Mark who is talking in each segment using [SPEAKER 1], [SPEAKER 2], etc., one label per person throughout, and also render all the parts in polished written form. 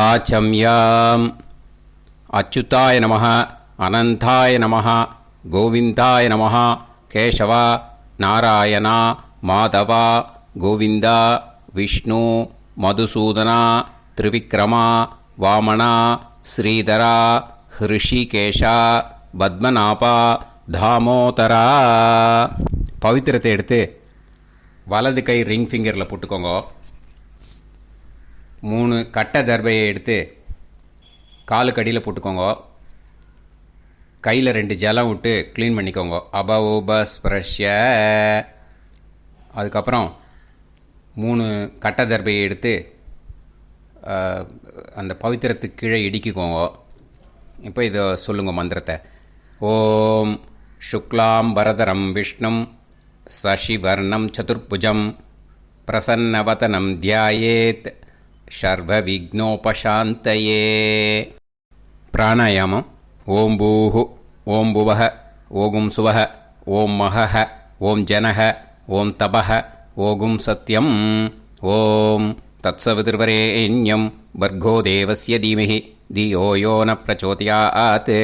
[SPEAKER 1] ஆச்சம்யாம். அச்சுதாய நமः, அனந்தாய நமः, கோவிந்தாய நமः, கேசவா, நாராயணா, மாதவா, கோவிந்தா, விஷ்ணு, மதுசூதனா, திரிவிக்ரமா, வாமனா, ஸ்ரீதரா, ஹிருஷிகேஷா, பத்மநாபா, தாமோதரா. பவித்திரத்தை எடுத்து வலது கை ரிங் ஃபிங்கரில் போட்டுக்கோங்க. 3 கட்டை தர்பையை எடுத்து காலுக்கடியில் போட்டுக்கோங்க. கையில் 2 ஜலம் விட்டு க்ளீன் பண்ணிக்கோங்க. அபவோபஸ்பிரஷ்ய. அதுக்கப்புறம் 3 கட்டை தர்பையை எடுத்து அந்த பவித்திரத்துக்கு கீழே இடிக்கிக்கோங்க. இப்போ இதை சொல்லுங்க மந்திரத்தை. ஓம் சுக்லாம் வரதரம் விஷ்ணும் சசிவர்ணம் சதுர்புஜம் பிரசன்னவதனம் தியாயேத் சர்வ விக்னோபசாந்தயே. பிராணாயாமம். ஓம் பூஹு, ஓம் புவஹ, ஓகும் சுவஹ, ஓம் மஹஹ, ஓம் ஜனஹ, ஓம் தபஹ, ஓகும் சத்யம். ஓம் தத்சவிதுர்வரேண்யம் வர்கோ தேவஸ்ய தீமஹி தியோ யோ ந பிரச்சோதயாத்.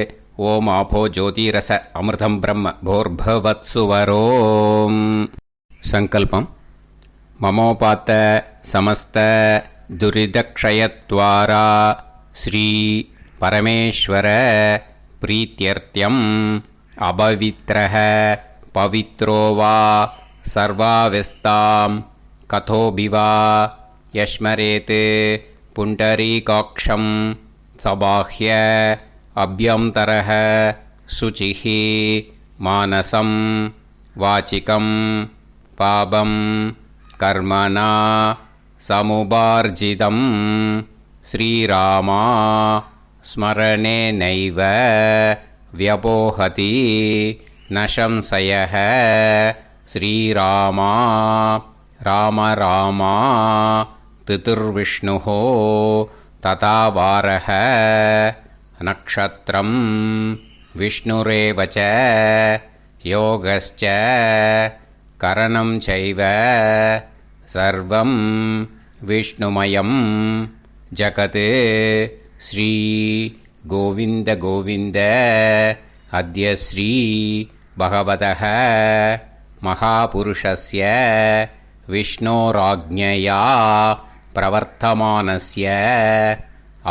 [SPEAKER 1] ஓம் ஆபோ ஜோதிரச அமிர்தம் பிரம்ம போர்பவத்சுவரோம். சங்கல்பம். மமோபாத்த சமஸ்த துரிதக்ஷயத்வாரா ஸ்ரீ பரமேஸ்வர பிரீத்யர்த்தியம் அபவித்ரஹ பவித்ரோ வா சர்வாவஸ்தாம் கதோபிவா யஸ்மரேத் புண்டரீகாக்ஷம் சபாஹ்ய அப்யந்தரஹ சுசிஹ மானசம் வாசிகம் பாபம் கர்மணா சமுபார்ஜிதம் ஸ்ரீராமா ஸ்மரணேனைவ வ்யபோஹதி நசம்சயஹ. ஸ்ரீராமா ராம ராமா திதிர்விஷ்ணுஹோ ததா வாரஹ. நக்ஷத்ரம் விஷ்ணுரேவச யோகஸ்ச கரணம் சைவ சர்வம் விஷ்ணுமயம் ஜகத். ஸ்ரீ கோவிந்த கோவிந்த அத்ய ஸ்ரீ பகவதः மகாபுருஷஸ்ய விஷ்ணோராஜ்ஞயா பிரவர்த்தமானஸ்ய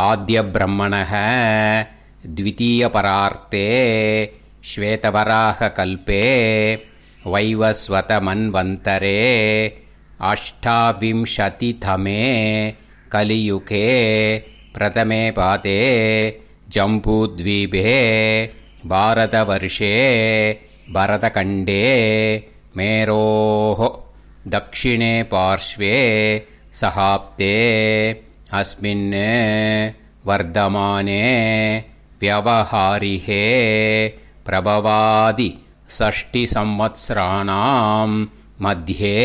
[SPEAKER 1] ஆத்ய பிரம்மணः த்விதீயபரார்த்தே ஸ்வேதவராக கல்பே வைவஸ்வத மன்வந்தரே அஷ்டாவிம்சதிதமே கலியுகே பிரதமே பாதே ஜம்பூத்வீபே பாரதவர்ஷே பரதகண்டே மேரோः தக்ஷிணே பார்ஷ்வே சஹாப்தே அஸ்மின் வர்தமானே व्यवहारिहे प्रभवादि षष्टि संवत्सराणां मध्ये.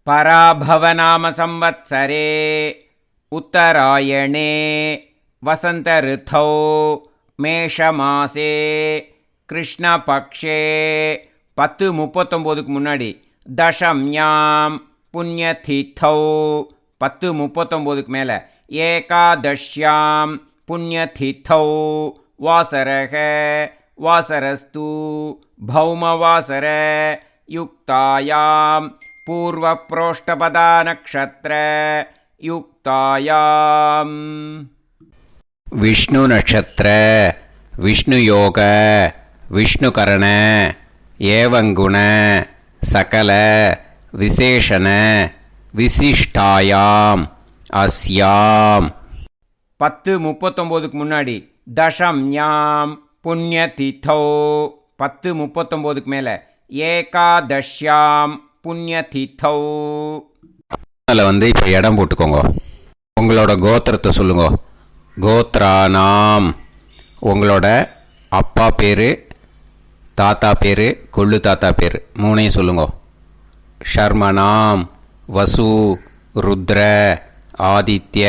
[SPEAKER 2] पराभवनाम संवत्सरे उत्तरायणे वसंत ऋतौ மேஷமாசே கிருஷ்ணபக்ஷே 10:39க்கு முன்னாடி தசம்யாம் புண்ணியதிதௌ 10:39க்கு மேலே ஏகாதஷ்யாம் புண்ணியதிதௌ வாசரக வாசரஸ்து பௌமவாசர யுக்தாயாம் பூர்வப்ரோஷ்டபதா நக்ஷத்ர யுக்தாயாம்.
[SPEAKER 1] விஷ்ணு நட்சத்திர விஷ்ணு யோக விஷ்ணுகரண ஏவங்குண சகல விசேஷண விசிஷ்டாயாம் அஸ்யாம்.
[SPEAKER 2] 10:39க்கு முன்னாடி தசம்யாம் புண்ணியதிதௌ 10:39க்கு மேலே ஏகாதஷ்யாம் புண்ணியதிதௌ.
[SPEAKER 1] அதில் இப்போ இடம் போட்டுக்கோங்க. உங்களோட கோத்திரத்தை சொல்லுங்க. கோத்ரானாம். உங்களோட அப்பா பேர், தாத்தா பேர், கொள்ளு தாத்தா பேர் 3ஐயும் சொல்லுங்க. ஷர்மனாம் வசு ருத்ர ஆதித்ய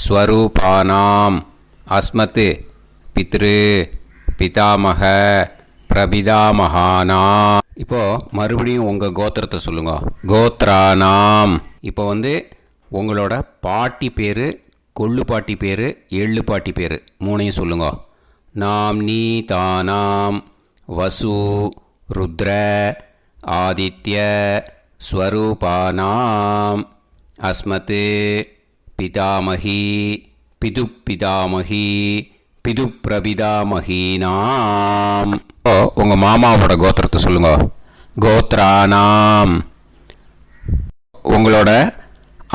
[SPEAKER 1] ஸ்வரூபானாம் அஸ்மத் பித்ரு பிதாமக பிரபிதாமகானா. இப்போது மறுபடியும் உங்கள் கோத்திரத்தை சொல்லுங்க. கோத்ரானாம். இப்போ உங்களோட பாட்டி பேர், கொள்ளு பாட்டி பேர், எள்ளு பாட்டி பேர் மூணையும் சொல்லுங்க. நாம் நீ தானாம் வசு ருத்ர ஆதித்ய ஸ்வரூபானாம் அஸ்மத் பிதாமகி பிதுப்பிதாமகி பிதுப்பிரபிதாமகீனாம். உங்கள் மாமாவோட கோத்திரத்தை சொல்லுங்க. கோத்ரானாம். உங்களோட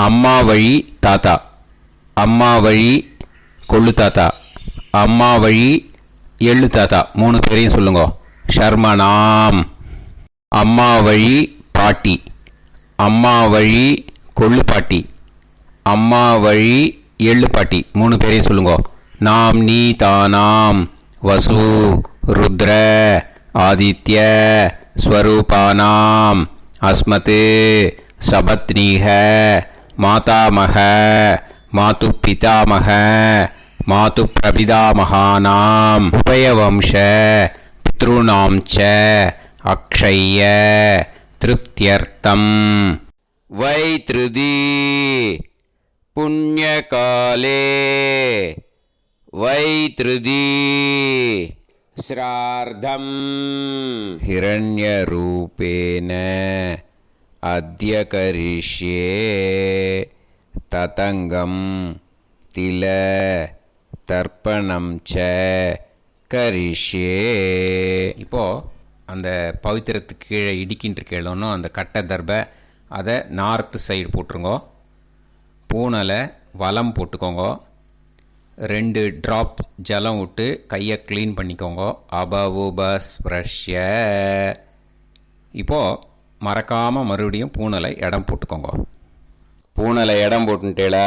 [SPEAKER 1] அம்மா வழி தாத்தா, அம்மா வழி கொள்ளு தாத்தா, அம்மா வழி எள்ளு தாத்தா மூணு பேரையும் சொல்லுங்க. ஷர்மனாம். அம்மா வழி பாட்டி, அம்மா வழி கொள்ளு பாட்டி, அம்மா வழி எள்ளு பாட்டி மூணு பேரையும் சொல்லுங்க. நாம் நீ தானாம் வசு ருத்ர ஆதித்ய ஸ்வரூபானாம் அஸ்மத் சபத்னீஹ மாதாமக மாது பிதாமக மாது பிரபிதாமகானாம் உபயவம்ச பித்ருணாம் ச அக்ஷய்ய திருப்தியர்த்தம் வைத்ருதி புண்ணியகாலே வைத்ருதி ஸ்ரார்த்தம் ஹிரண்யரூபேன அத்ய கரிஷ்யே ததங்கம் தில தர்ப்பணம் ச கரிஷ்யே. இப்போது அந்த பவித்திரத்துக்கு கீழே இடிக்கின்ற கீழே அந்த கட்டை தர்பை அதை நார்த்து சைடு போட்டுருங்கோ. பூனலை வலம் போட்டுக்கோங்க. 2 ட்ராப் ஜலம் விட்டு கையை க்ளீன் பண்ணிக்கோங்க. அபவுபஸ்ப்ரஷ்ய. இப்போது மறக்காமல் மறுபடியும் பூனலை இடம் போட்டுக்கோங்க. பூனலை இடம் போட்டுட்டேளா,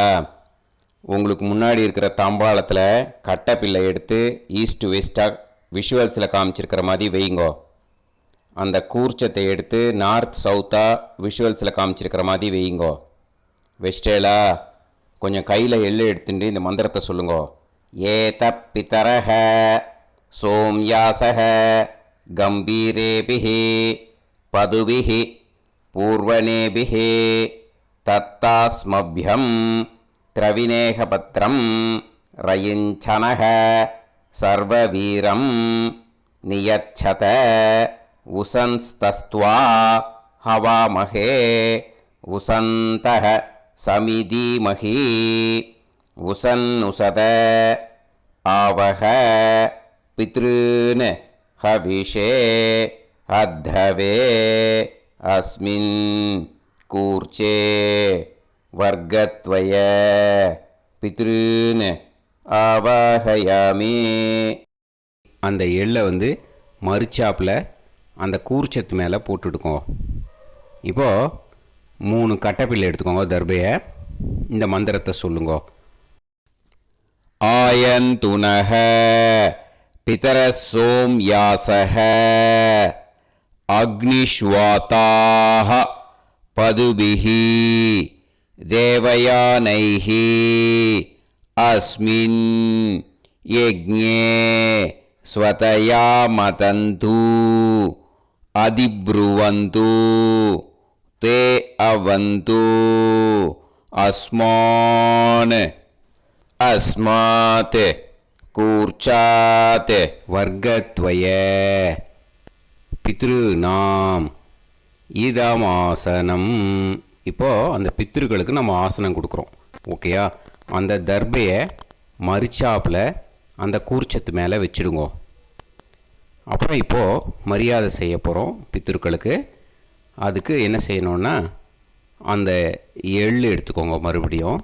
[SPEAKER 1] உங்களுக்கு முன்னாடி இருக்கிற தாம்பாளத்தில் கட்டை பிள்ளை எடுத்து ஈஸ்ட் வெஸ்டாக விஷுவல்ஸில் காமிச்சிருக்கிற மாதிரி வைங்கோ. அந்த கூர்ச்சத்தை எடுத்து நார்த் சவுத்தாக விஷுவல்ஸில் காமிச்சிருக்கிற மாதிரி வைங்கோ. வெஸ்டேலா கொஞ்சம் கையில் எள்ளு எடுத்துட்டு இந்த மந்திரத்தை சொல்லுங்க. ஏத பிதரஹ சோம்யாசஹ கம்பீரேபிஹி பதுபிஹி பூர்வனேபிஹி தத்தாஸ்மப்யம் திரவிநேகபத்ரம் ரயிஞ்சனஹ சர்வவீரம் நியச்சத உசன்ஸ்தஸ்த்வா ஹவாமஹே உசந்தஹ சமிதீமஹி உசன்னுசத ஆவஹ பித்ருன் ஹவிஷே அத்தவே அஸ்மின் கூர்ச்சே வர்க்கத்வய பித்ருன் ஆவாஹயாமி. அந்த எள்ளை மறுச்சாப்பில் அந்த கூர்ச்சத்து மேலே போட்டுடுக்கோங்க. இப்போது 3 கட்டைப்பிள்ளை எடுத்துக்கோங்க. தர்பையை இந்த மந்திரத்தை சொல்லுங்க. ஆயந்துனஹ பிதர சோம்யாசஹ அக்னிஷ்வாதாஹ பதுபிஹி தேவயானைஹி அஸ்மின் யஜ்ஞே ஸ்வதயா மதந்து அதிப்ருவந்து தே அவது அஸ்மான் அஸ்மாத் கூர்ச்சாத் வர்க்கத்வய பித்ருநாம் இதமாசனம். இப்போது அந்த பித்ருக்களுக்கு நம்ம ஆசனம் கொடுக்குறோம். ஓகேயா? அந்த தர்பையை மறுச்சாப்பில் அந்த கூர்ச்சத்து மேலே வச்சுடுங்க. அப்புறம் இப்போது மரியாதை செய்ய போகிறோம் பித்ருக்களுக்கு. அதுக்கு என்ன செய்யணுன்னா அந்த எள்ளு எடுத்துக்கோங்க. மறுபடியும்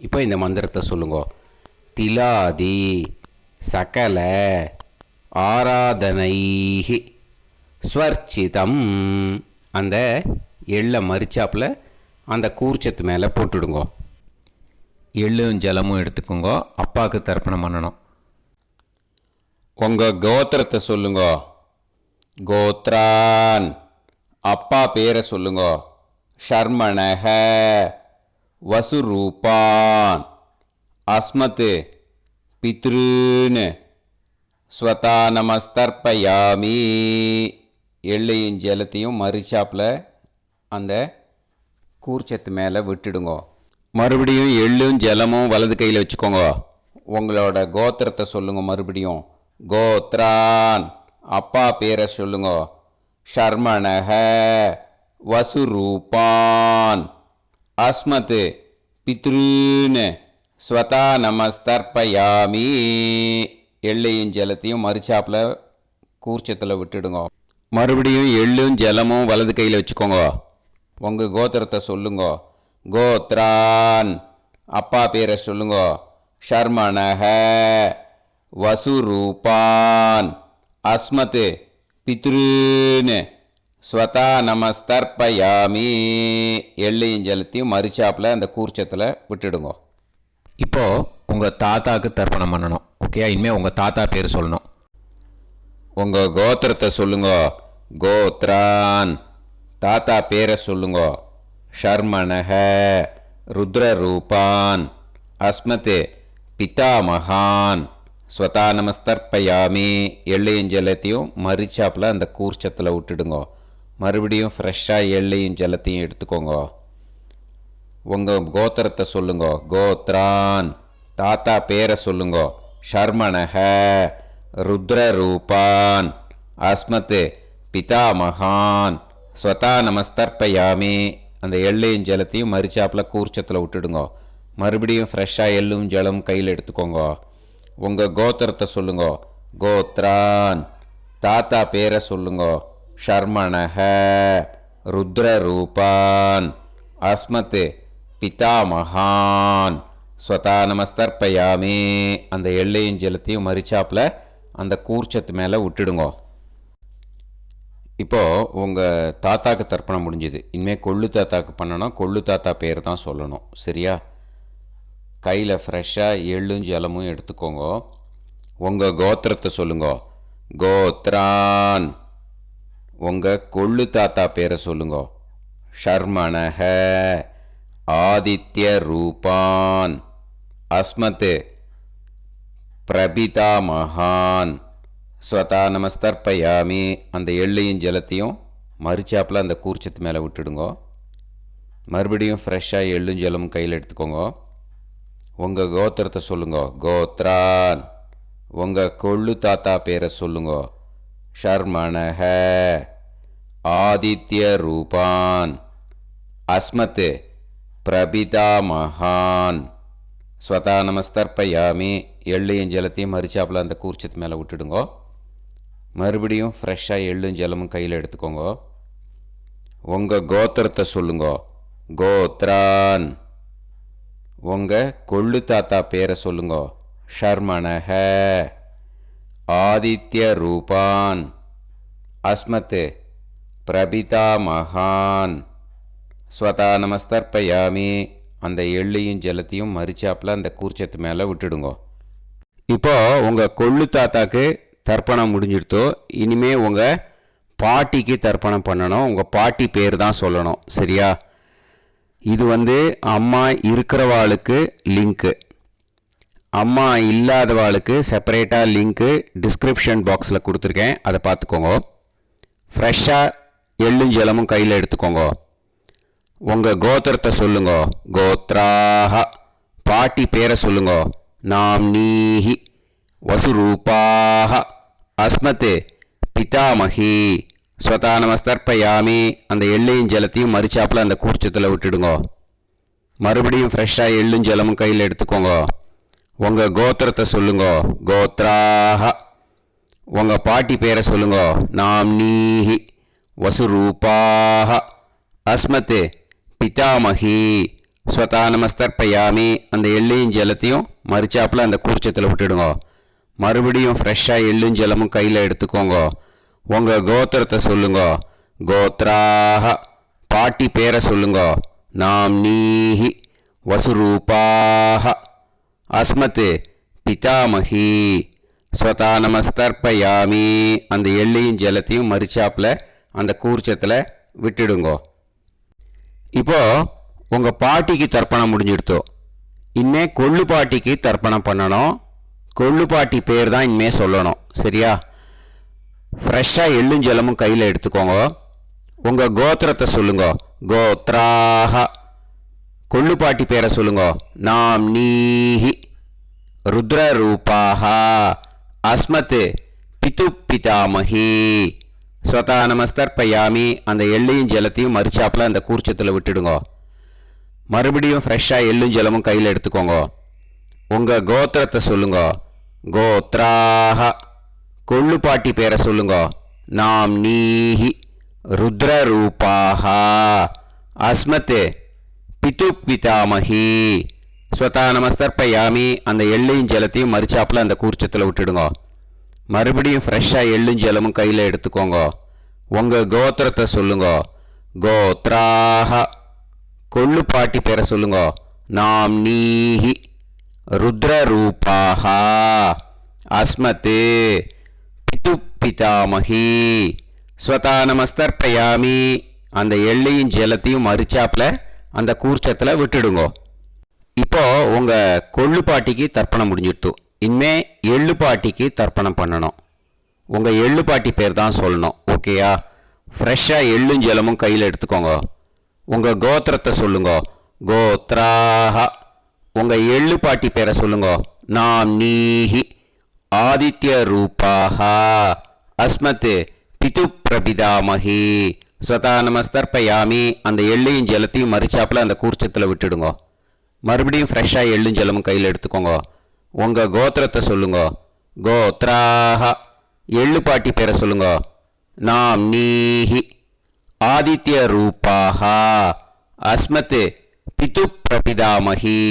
[SPEAKER 1] இப்போ இந்த மந்திரத்தை சொல்லுங்க. திலாதி சகல ஆராதனைஹி ஸ்வர்ச்சிதம். அந்த எள்ளை மரிச்சாப்பில் அந்த கூர்ச்சத்து மேலே போட்டுடுங்க. எள்ளும் ஜலமும் எடுத்துக்கோங்க. அப்பாவுக்கு தர்ப்பணம் பண்ணணும். உங்கள் கோத்திரத்தை சொல்லுங்க. கோத்ரான். அப்பா பேரை சொல்லுங்க. ஷர்மணஹ வசுரூபான் அஸ்மத் பித்ருன் ஸ்வதா நமஸ்தர்ப்பயாமி. எள்ளையும் ஜலத்தையும் மறுச்சாப்பில் அந்த கூர்ச்சத்து மேலே விட்டுடுங்க. மறுபடியும் எள்ளும் ஜலமும் வலது கையில் வச்சுக்கோங்க. உங்களோட கோத்திரத்தை சொல்லுங்க. மறுபடியும் கோத்ரான், அப்பா பேரை சொல்லுங்க. ஷர்மணஹ, வசுரூபான், அஸ்மத், பித்ருன்னு, ஸ்வதா நமஸ்தர்ப்பயாமி. எள்ளையும் ஜலத்தையும் மறுச்சாப்பில் கூர்ச்சத்தில் விட்டுடுங்க. மறுபடியும் எள்ளும் ஜலமும் வலது கையில் வச்சுக்கோங்க. உங்கள் கோத்திரத்தை சொல்லுங்க. கோத்ரான், அப்பா பேரை சொல்லுங்க. ஷர்மணஹ, வசுரூபான், அஸ்மத், பித்ருன்னு, ஸ்வதா நமஸ்தர்ப்பயாமி. எள்ளையும் ஜலத்தையும் மறுச்சாப்பில் அந்த கூர்ச்சத்தில் விட்டுடுங்க.
[SPEAKER 2] இப்போது உங்கள் தாத்தாவுக்கு தர்ப்பணம் பண்ணணும். ஓகே, இனிமேல் உங்கள் தாத்தா பேர் சொல்லணும்.
[SPEAKER 1] உங்கள் கோத்திரத்தை சொல்லுங்க. கோத்ரான், தாத்தா பேரை சொல்லுங்க. ஷர்மணஹ, ருத்ரரூபான், அஸ்மத், பிதாமகான், ஸ்வதா நமஸ்தர்ப்பயாமி. எள்ளையும் ஜலத்தையும் மறுச்சாப்பில் அந்த கூர்ச்சத்தில் விட்டுடுங்க. மறுபடியும் ஃப்ரெஷ்ஷாக எள்ளையும் ஜலத்தையும் எடுத்துக்கோங்க. உங்கள் கோத்திரத்தை சொல்லுங்க. கோத்ரான், தாத்தா பேரை சொல்லுங்க. ஷர்மணஹ, ருத்ரரூபான், அஸ்மத், பிதாமகான், ஸ்வதா நமஸ்தர்ப்பயாமி. அந்த எள்ளையும் ஜலத்தையும் மறுச்சாப்பில் கூர்ச்சத்தில் விட்டுடுங்க. மறுபடியும் ஃப்ரெஷ்ஷாக எள்ளும் ஜலம் கையில் எடுத்துக்கோங்க. உங்கள் கோத்திரத்தை சொல்லுங்க. கோத்ரான், தாத்தா பேரை சொல்லுங்க. ஷர்மணஹ, ருத்ரரூபான், அஸ்மத், பிதாமகான், ஸ்வதா நமஸ்தர்ப்பயாமி. அந்த எள்ளையும் ஜலத்தையும் மறுச்சாப்பில் அந்த கூர்ச்சத்து மேலே விட்டுடுங்க. இப்போது உங்கள் தாத்தாக்கு தர்ப்பணம் முடிஞ்சுது. இனிமேல் கொள்ளு தாத்தாக்கு பண்ணணும். கொள்ளு தாத்தா பேர் தான் சொல்லணும். சரியா? கையில் ஃப்ரெஷ்ஷாக எள்ளும் ஜலமும் எடுத்துக்கோங்க. உங்கள் கோத்திரத்தை சொல்லுங்க. கோத்ரான், உங்கள் கொள்ளு தாத்தா பேரை சொல்லுங்க. ஷர்மணஹ, ஆதித்ய ரூபான், அஸ்மத், பிரபிதாமகான், ஸ்வதா நமஸ்தர்ப்பயாமி. அந்த எள்ளையும் ஜலத்தையும் மறுச்சாப்பில் அந்த கூர்ச்சத்து மேலே விட்டுடுங்க. மறுபடியும் ஃப்ரெஷ்ஷாக எள்ளும் ஜலமும் கையில் எடுத்துக்கோங்க. உங்கள் கோத்திரத்தை சொல்லுங்க. கோத்ரான், உங்கள் கொள்ளு தாத்தா பேரை சொல்லுங்க. ஷர்மணஹ, ஆதித்ய ரூபான், அஸ்மத், பிரபிதாமகான், ஸ்வதா நமஸ்தர்ப்பயாமி. எள்ளையும் ஜலத்தையும் மறுச்சாப்பில் அந்த கூர்ச்சத்து மேலே விட்டுடுங்க. மறுபடியும் ஃப்ரெஷ்ஷாக எள்ளும் ஜலமும் கையில் எடுத்துக்கோங்க. உங்கள் கோத்திரத்தை சொல்லுங்க. கோத்ரான், உங்கள் கொள்ளு தாத்தா பேரை சொல்லுங்க. ஷர்மணஹ, ஆதித்ய ரூபான், அஸ்மத், பிரபிதாமகான், ஸ்வதா நமஸ்தர்ப்பயாமி. அந்த எள்ளையும் ஜலத்தையும் மறுச்சாப்பில் அந்த கூர்ச்சத்து மேலே விட்டுடுங்க. இப்போது உங்கள் கொள்ளு தாத்தாக்கு தர்ப்பணம் முடிஞ்சிடுத்தோ. இனிமேல் உங்கள் பாட்டிக்கு தர்ப்பணம் பண்ணணும். உங்கள் பாட்டி பேர் தான் சொல்லணும். சரியா? இது அம்மா இருக்கிறவாளுக்கு லிங்க்கு, அம்மா இல்லாதவாளுக்கு செப்பரேட்டாக லிங்க்கு டிஸ்கிரிப்ஷன் பாக்ஸில் கொடுத்துருக்கேன். அதை பார்த்துக்கோங்க. ஃப்ரெஷ்ஷாக எள்ளும் ஜலமும் கையில் எடுத்துக்கோங்க. உங்கள் கோத்திரத்தை சொல்லுங்க. கோத்ராஹ, பாட்டி பேரை சொல்லுங்க. நாம்னீஹி, வசுரூபாஹ, அஸ்மத், பிதாமகி, ஸ்வதா நமஸ்தர்ப்பயாமி. அந்த எள்ளையும் ஜலத்தையும் மறுச்சாப்பில் அந்த கூர்ச்சத்தில் விட்டுடுங்க. மறுபடியும் ஃப்ரெஷ்ஷாக எள்ளும் ஜலமும் கையில் எடுத்துக்கோங்க. உங்கள் கோத்திரத்தை சொல்லுங்க. கோத்ராஹ, உங்கள் பாட்டி பேரை சொல்லுங்க. நாம்னீஹி, வசுரூபாஹ, அஸ்மத், பிதாமகி, ஸ்வதா நமஸ்தர்ப்பயாமி. அந்த எள்ளையும் ஜலத்தையும் மறுச்சாப்பில் அந்த கூர்ச்சத்தில் விட்டுடுங்க. மறுபடியும் ஃப்ரெஷ்ஷாக எள்ளும் ஜலமும் கையில் எடுத்துக்கோங்க. உங்கள் கோத்திரத்தை சொல்லுங்க. கோத்ராஹ, பாட்டி பேரை சொல்லுங்க. நாம்னீஹி, வசுரூபாஹ, அஸ்மத், பிதாமகி, ஸ்வதா நமஸ்தர்ப்பயாமி. அந்த எள்ளையும் ஜலத்தையும் மறுச்சாப்பில் அந்த கூர்ச்சத்தில் விட்டுடுங்க. இப்போது உங்கள் பாட்டிக்கு தர்ப்பணம் முடிஞ்சிடுத்தோ. இனிமே கொள்ளு பாட்டிக்கு தர்ப்பணம் பண்ணணும். கொள்ளு பாட்டி பேர் தான் இனிமேல் சொல்லணும். சரியா? ஃப்ரெஷ்ஷாக எள்ளும் ஜலமும் கையில் எடுத்துக்கோங்க. உங்கள் கோத்திரத்தை சொல்லுங்க. கோத்ராஹ, கொள்ளுப்பாட்டி பேரை சொல்லுங்க. நாம் நீஹி ருத்ரரூபாஹ அஸ்மத் பிது பிதாமகி ஸ்வதா நமஸ்தர்ப்பயாமி. அந்த எள்ளையும் ஜலத்தையும் மறிச்சாப்பில் அந்த கூர்ச்சத்தில் விட்டுடுங்க. மறுபடியும் ஃப்ரெஷ்ஷாக எள்ளும் ஜலமும் கையில் எடுத்துக்கோங்க. உங்கள் கோத்திரத்தை சொல்லுங்க. கோத்ராஹ கொள்ளுப்பாட்டி பேரை சொல்லுங்க. நாம் நீஹி ருத்ரரூபாஹ அஸ்மத் பிது பிதாமகி ஸ்வதா நமஸ்தர்ப்பயாமி. அந்த எள்ளையும் ஜலத்தையும் மறிச்சாப்பில் அந்த கூர்ச்சத்தில் விட்டுடுங்க. மறுபடியும் ஃப்ரெஷ்ஷாக எள்ளும் ஜலமும் கையில் எடுத்துக்கோங்க. உங்கள் கோத்திரத்தை சொல்லுங்க. கோத்ராஹ கொள்ளுப்பாட்டி பேரை சொல்லுங்க. நாம் நீஹி ருத்ரரூபாஹ அஸ்மத் பிது பிதாமகி ஸ்வதா நமஸ்தர்ப்பயாமி. அந்த எள்ளையும் ஜலத்தையும் மறிச்சாப்பில் அந்த கூர்ச்சத்தில் விட்டுடுங்க. இப்போ உங்கள் கொள்ளுப்பாட்டிக்கு தர்ப்பணம் முடிஞ்சிடுத்து. இனிமே எள்ளுப்பாட்டிக்கு தர்ப்பணம் பண்ணணும். உங்கள் எள்ளுப்பாட்டி பேர் தான் சொல்லணும். ஓகேயா? ஃப்ரெஷ்ஷாக எள்ளும் ஜலமும் கையில் எடுத்துக்கோங்க. உங்கள் கோத்திரத்தை சொல்லுங்க. கோத்ராஹ உங்கள் எள்ளுப்பாட்டி பேரை சொல்லுங்க. நாம் நீஹி ஆதித்ய ரூபாஹ அஸ்மத் பிது பிரபிதாமகி ஸ்வதா நமஸ்தர்ப்பயாமி. அந்த எள்ளையும் ஜலத்தையும் மறிச்சாப்பில் அந்த கூர்ச்சத்தில் விட்டுடுங்க. மறுபடியும் ஃப்ரெஷ்ஷாக எள்ளும் ஜலமும் கையில் எடுத்துக்கோங்க. உங்கள் கோத்திரத்தை சொல்லுங்க. கோத்ராஹ எள்ளுப்பாட்டி பேரை சொல்லுங்க. நாம் நீஹி ஆதித்ய ரூபாஹ அஸ்மத் பிது பிரபிதாமகி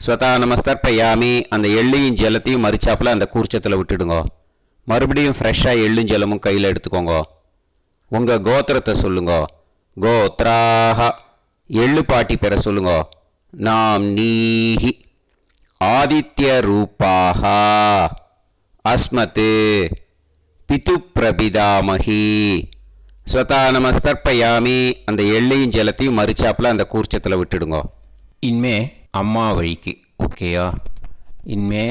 [SPEAKER 1] ஸ்வதா நமஸ்தர்ப்பயாமி. அந்த எள்ளையும் ஜலத்தையும் மறிச்சாப்பில் அந்த கூர்ச்சத்தில் விட்டுடுங்க. மறுபடியும் ஃப்ரெஷ்ஷாக எள்ளும் ஜலமும் கையில் எடுத்துக்கோங்க. உங்கள் கோத்திரத்தை சொல்லுங்க. கோத்ராஹ எள்ளுப்பாட்டி பேரை சொல்லுங்க. நாம் நீஹி ஆதித்ய ரூபாஹ அஸ்மத் பிது பிரபிதாமகி ஸ்வதா நமஸ்தர்ப்பயாமி. அந்த எள்ளையும் ஜலத்தையும் மறிச்சாப்பில் அந்த கூர்ச்சத்தில் விட்டுடுங்க.
[SPEAKER 2] இனிமே அம்மா வழிக்கு. ஓகேயா? இனிமே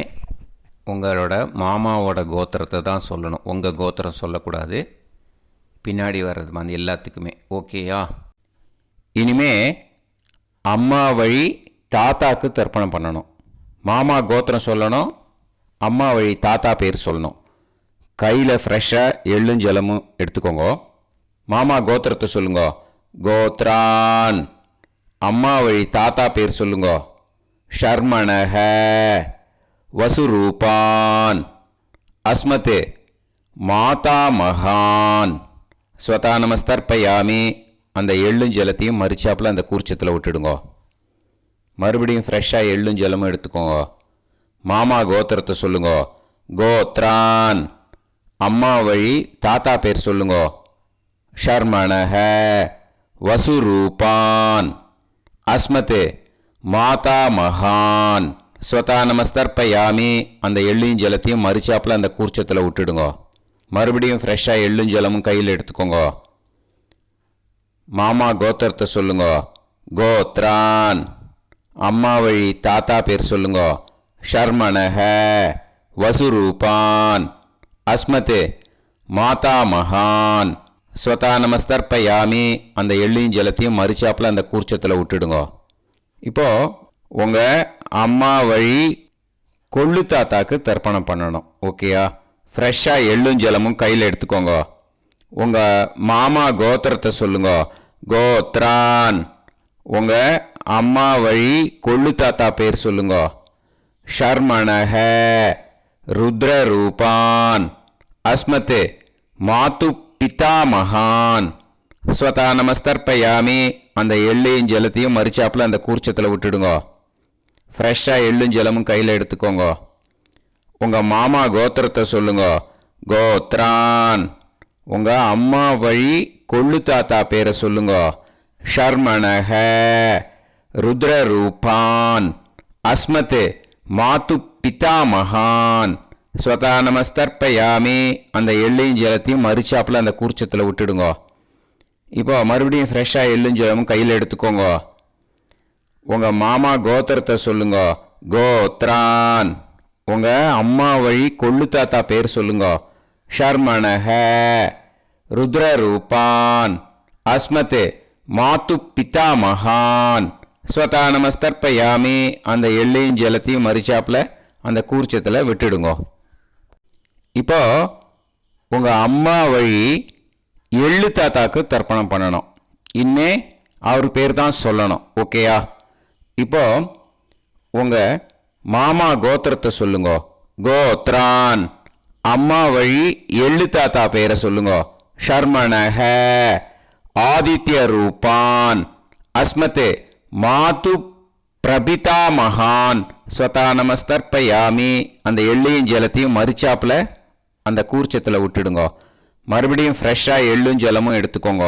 [SPEAKER 2] உங்களோட மாமாவோட கோத்திரத்தை தான் சொல்லணும். உங்கள் கோத்திரம் சொல்லக்கூடாது. பின்னாடி வர்றது மாதிரி எல்லாத்துக்குமே. ஓகேயா? இனிமே அம்மா வழி தாத்தாக்கு தர்ப்பணம் பண்ணணும். மாமா கோத்திரம் சொல்லணும். அம்மா வழி தாத்தா பேர் சொல்லணும். கையில் ஃப்ரெஷ்ஷாக எள்ளும் ஜலமும் எடுத்துக்கோங்க. மாமா கோத்திரத்தை சொல்லுங்க. கோத்ரான் அம்மா வழி தாத்தா பேர் சொல்லுங்க. ஷர்மணஹ வசுரூபான் அஸ்மத் மாதா மகான் ஸ்வதா நமஸ்தர்ப்பயாமி. அந்த எள்ளும் ஜலத்தையும் மறிச்சாப்பில் அந்த கூர்ச்சத்தில் விட்டுடுங்க. மறுபடியும் ஃப்ரெஷ்ஷாக எள்ளும் ஜலமும் எடுத்துக்கோங்க. மாமா கோத்திரத்தை சொல்லுங்க. கோத்ரான் அம்மா வழி தாத்தா பேர் சொல்லுங்க. ஷர்மணஹ வசுரூபான் அஸ்மத் மாதா மகான் ஸ்வதா நமஸ்தர்ப்பயாமி. அந்த எள்ளையும் ஜலத்தையும் மறிச்சாப்பில் அந்த கூர்ச்சத்தில் விட்டுடுங்க. மறுபடியும் ஃப்ரெஷ்ஷாக எள்ளும் ஜலமும் கையில் எடுத்துக்கோங்க. மாமா கோத்திரத்தை சொல்லுங்க. கோத்ரான் அம்மா வழி தாத்தா பேர் சொல்லுங்க. ஷர்மணஹ வசுரூபான் அஸ்மத் மாதா மகான் ஸ்வதா நமஸ்தர்ப்பயாமி. அந்த எள்ளையும் ஜலத்தையும் மறிச்சாப்பில் அந்த கூர்ச்சத்தில் விட்டுடுங்க. இப்போது உங்கள் அம்மா வழி கொள்ளு தாத்தாக்கு தர்ப்பணம் பண்ணணும். ஓகேயா? ஃப்ரெஷ்ஷாக எள்ளும் ஜலமும் கையில் எடுத்துக்கோங்க. உங்கள் மாமா கோத்திரத்தை சொல்லுங்க. கோத்ரான் உங்கள் அம்மா வழி கொள்ளு தாத்தா பேர் சொல்லுங்க. ஷர்மணஹ ருத்ரரூபான் அஸ்மத் மாது பிதாமகான் ஸ்வதா நமஸ்தர்ப்பயாமி. அந்த எள்ளையும் ஜலத்தையும் மறிச்சாப்பில் அந்த கூர்ச்சத்தில் விட்டுடுங்க. ஃப்ரெஷ்ஷாக எள்ளும் ஜலமும் கையில் எடுத்துக்கோங்க. உங்கள் மாமா கோத்திரத்தை சொல்லுங்க. கோத்ரான் உங்கள் அம்மா வழி கொள்ளு தாத்தா பேரை சொல்லுங்க. ஷர்மணஹ ருத்ரரூபான் அஸ்மத் மாது பிதாமகான் ஸ்வதா நமஸ்தர்ப்பயாமி. அந்த எள்ளையும் ஜலத்தையும் மறிச்சாப்பில் அந்த கூர்ச்சத்தில் விட்டுடுங்க. இப்போ மறுபடியும் ஃப்ரெஷ்ஷாக எள்ளும் ஜலமும் கையில் எடுத்துக்கோங்க. உங்கள் மாமா கோத்திரத்தை சொல்லுங்க. கோத்ரான் உங்கள் அம்மா வழி கொள்ளு தாத்தா பேர் சொல்லுங்க. ஷர்மணஹ ருத்ரரூபான் அஸ்மத் மாது பிதாமகான் ஸ்வதா நமஸ்தர்ப்பயாமி அந்த எள்ளையும் ஜலத்தையும் மறிச்சாப்புல அந்த கூர்ச்சத்தில் விட்டுடுங்க. இப்போ உங்கள் அம்மா வழி எள்ளு தாத்தாக்கு தர்ப்பணம் பண்ணணும். இனிமே அவர் பேர் தான் சொல்லணும். ஓகேயா? இப்போ உங்கள் மாமா கோத்திரத்தை சொல்லுங்க. கோத்ரான். அம்மா வழி எள்ளு தாத்தா பேரை சொல்லுங்க. ஷர்மணஹ ஆதித்ய ரூபான் அஸ்மதே மாது பிரபிதா மகான் ஸ்வதா நமஸ்தர்ப்பயாமி அந்த எள்ளையும் ஜலத்தையும் மறிச்சாப்புல அந்த கூர்ச்சத்தில் விட்டுடுங்க. மறுபடியும் ஃப்ரெஷ்ஷாக எள்ளும் ஜலமும் எடுத்துக்கோங்க.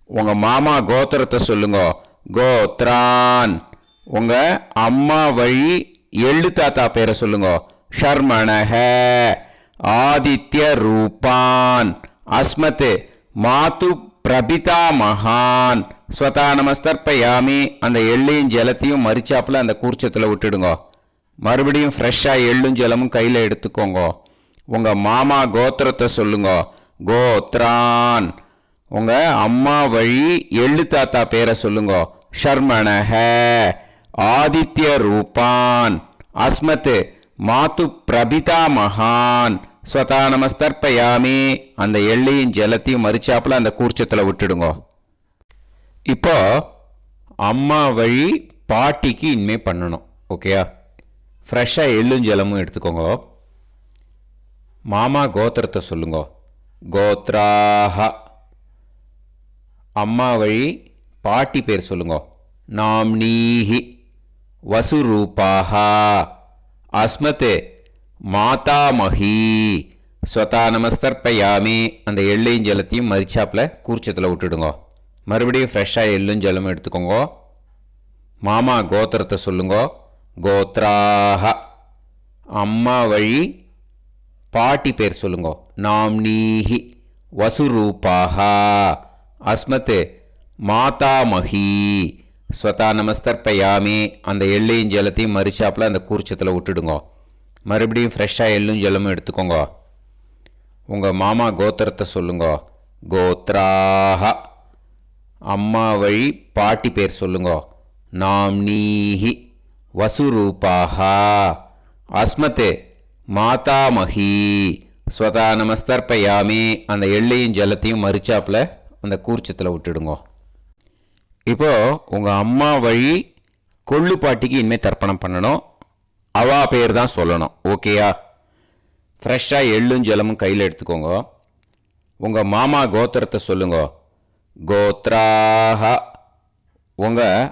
[SPEAKER 2] உங்கள் மாமா கோத்திரத்தை சொல்லுங்க. கோத்ரான். உங்கள் அம்மா வழி எள்ளு தாத்தா பேரை சொல்லுங்க. ஷர்மணஹ ஆதித்ய ரூபான் அஸ்மத் மாது பிரபிதா மகான் ஸ்வதா நமஸ்தர்ப்பயாமி அந்த எள்ளையும் ஜலத்தையும் மறிச்சாப்புல அந்த கூர்ச்சத்தில் விட்டுடுங்க. மறுபடியும் ஃப்ரெஷ்ஷாக எள்ளும் ஜலமும் கையில் எடுத்துக்கோங்க. உங்கள் மாமா கோத்திரத்தை சொல்லுங்க. கோத்ரான். உங்கள் அம்மா வழி எள்ளு தாத்தா பேரை சொல்லுங்க. ஷர்மணஹ ஆதித்ய ரூபான் அஸ்மத் மாது பிரபிதா மகான் ஸ்வதா நமஸ்தர்ப்பயாமி அந்த எள்ளையும் ஜலத்தையும் மறிச்சாப்புல அந்த கூர்ச்சத்தில் விட்டுடுங்க. இப்போ அம்மா வழி பாட்டிக்கு இனிமே பண்ணணும். ஓகேயா? ஃப்ரெஷ்ஷாக எள்ளும் ஜலமும் எடுத்துக்கோங்க. மாமா கோத்திரத்தை சொல்லுங்க. கோத்ராஹ. அம்மா வழி பாட்டி பேர் சொல்லுங்க. நாம்னீஹி வசுரூபாஹ அஸ்மத் மாதாமஹி ஸ்வதா நமஸ்தர்ப்பயாமி அந்த எள்ளையும் ஜலத்தையும் மறிச்சாப்புல கூர்ச்சத்தில் விட்டுடுங்க. மறுபடியும் ஃப்ரெஷ்ஷாக எள்ளும் ஜலமும் எடுத்துக்கோங்க. மாமா கோத்திரத்தை சொல்லுங்க. கோத்ராஹ. அம்மா வழி பாட்டி பேர் சொல்லுங்க. நாம்னீஹி வசுரூபாஹ அஸ்மத் மாதாமஹி ஸ்வதா நமஸ்தர்ப்பயாமி அந்த எள்ளையும் ஜலத்தையும் மறிச்சாப்புல அந்த கூர்ச்சத்தில் விட்டுடுங்க. மறுபடியும் ஃப்ரெஷ்ஷாக எள்ளும் ஜலமும் எடுத்துக்கோங்க. உங்கள் மாமா கோத்திரத்தை சொல்லுங்க. கோத்ராஹ. அம்மா வழி பாட்டி பேர் சொல்லுங்க. நாம்னீஹி வசுரூபாஹ அஸ்மத் மாதாமஹி ஸ்வதா நமஸ்தர்ப்பயாமி அந்த எள்ளையும் ஜலத்தையும் மறிச்சாப்புல அந்த கூர்ச்சத்தில் விட்டுடுங்க. இப்போ உங்கள் அம்மா வழி கொள்ளு பாட்டிக்கு இனிமேல் தர்ப்பணம் பண்ணணும். அவா பேர் தான் சொல்லணும். ஓகேயா? ஃப்ரெஷ்ஷாக எள்ளும் ஜலமும் கையில் எடுத்துக்கோங்க. உங்கள் மாமா கோத்திரத்தை சொல்லுங்க. கோத்ராஹ. உங்கள்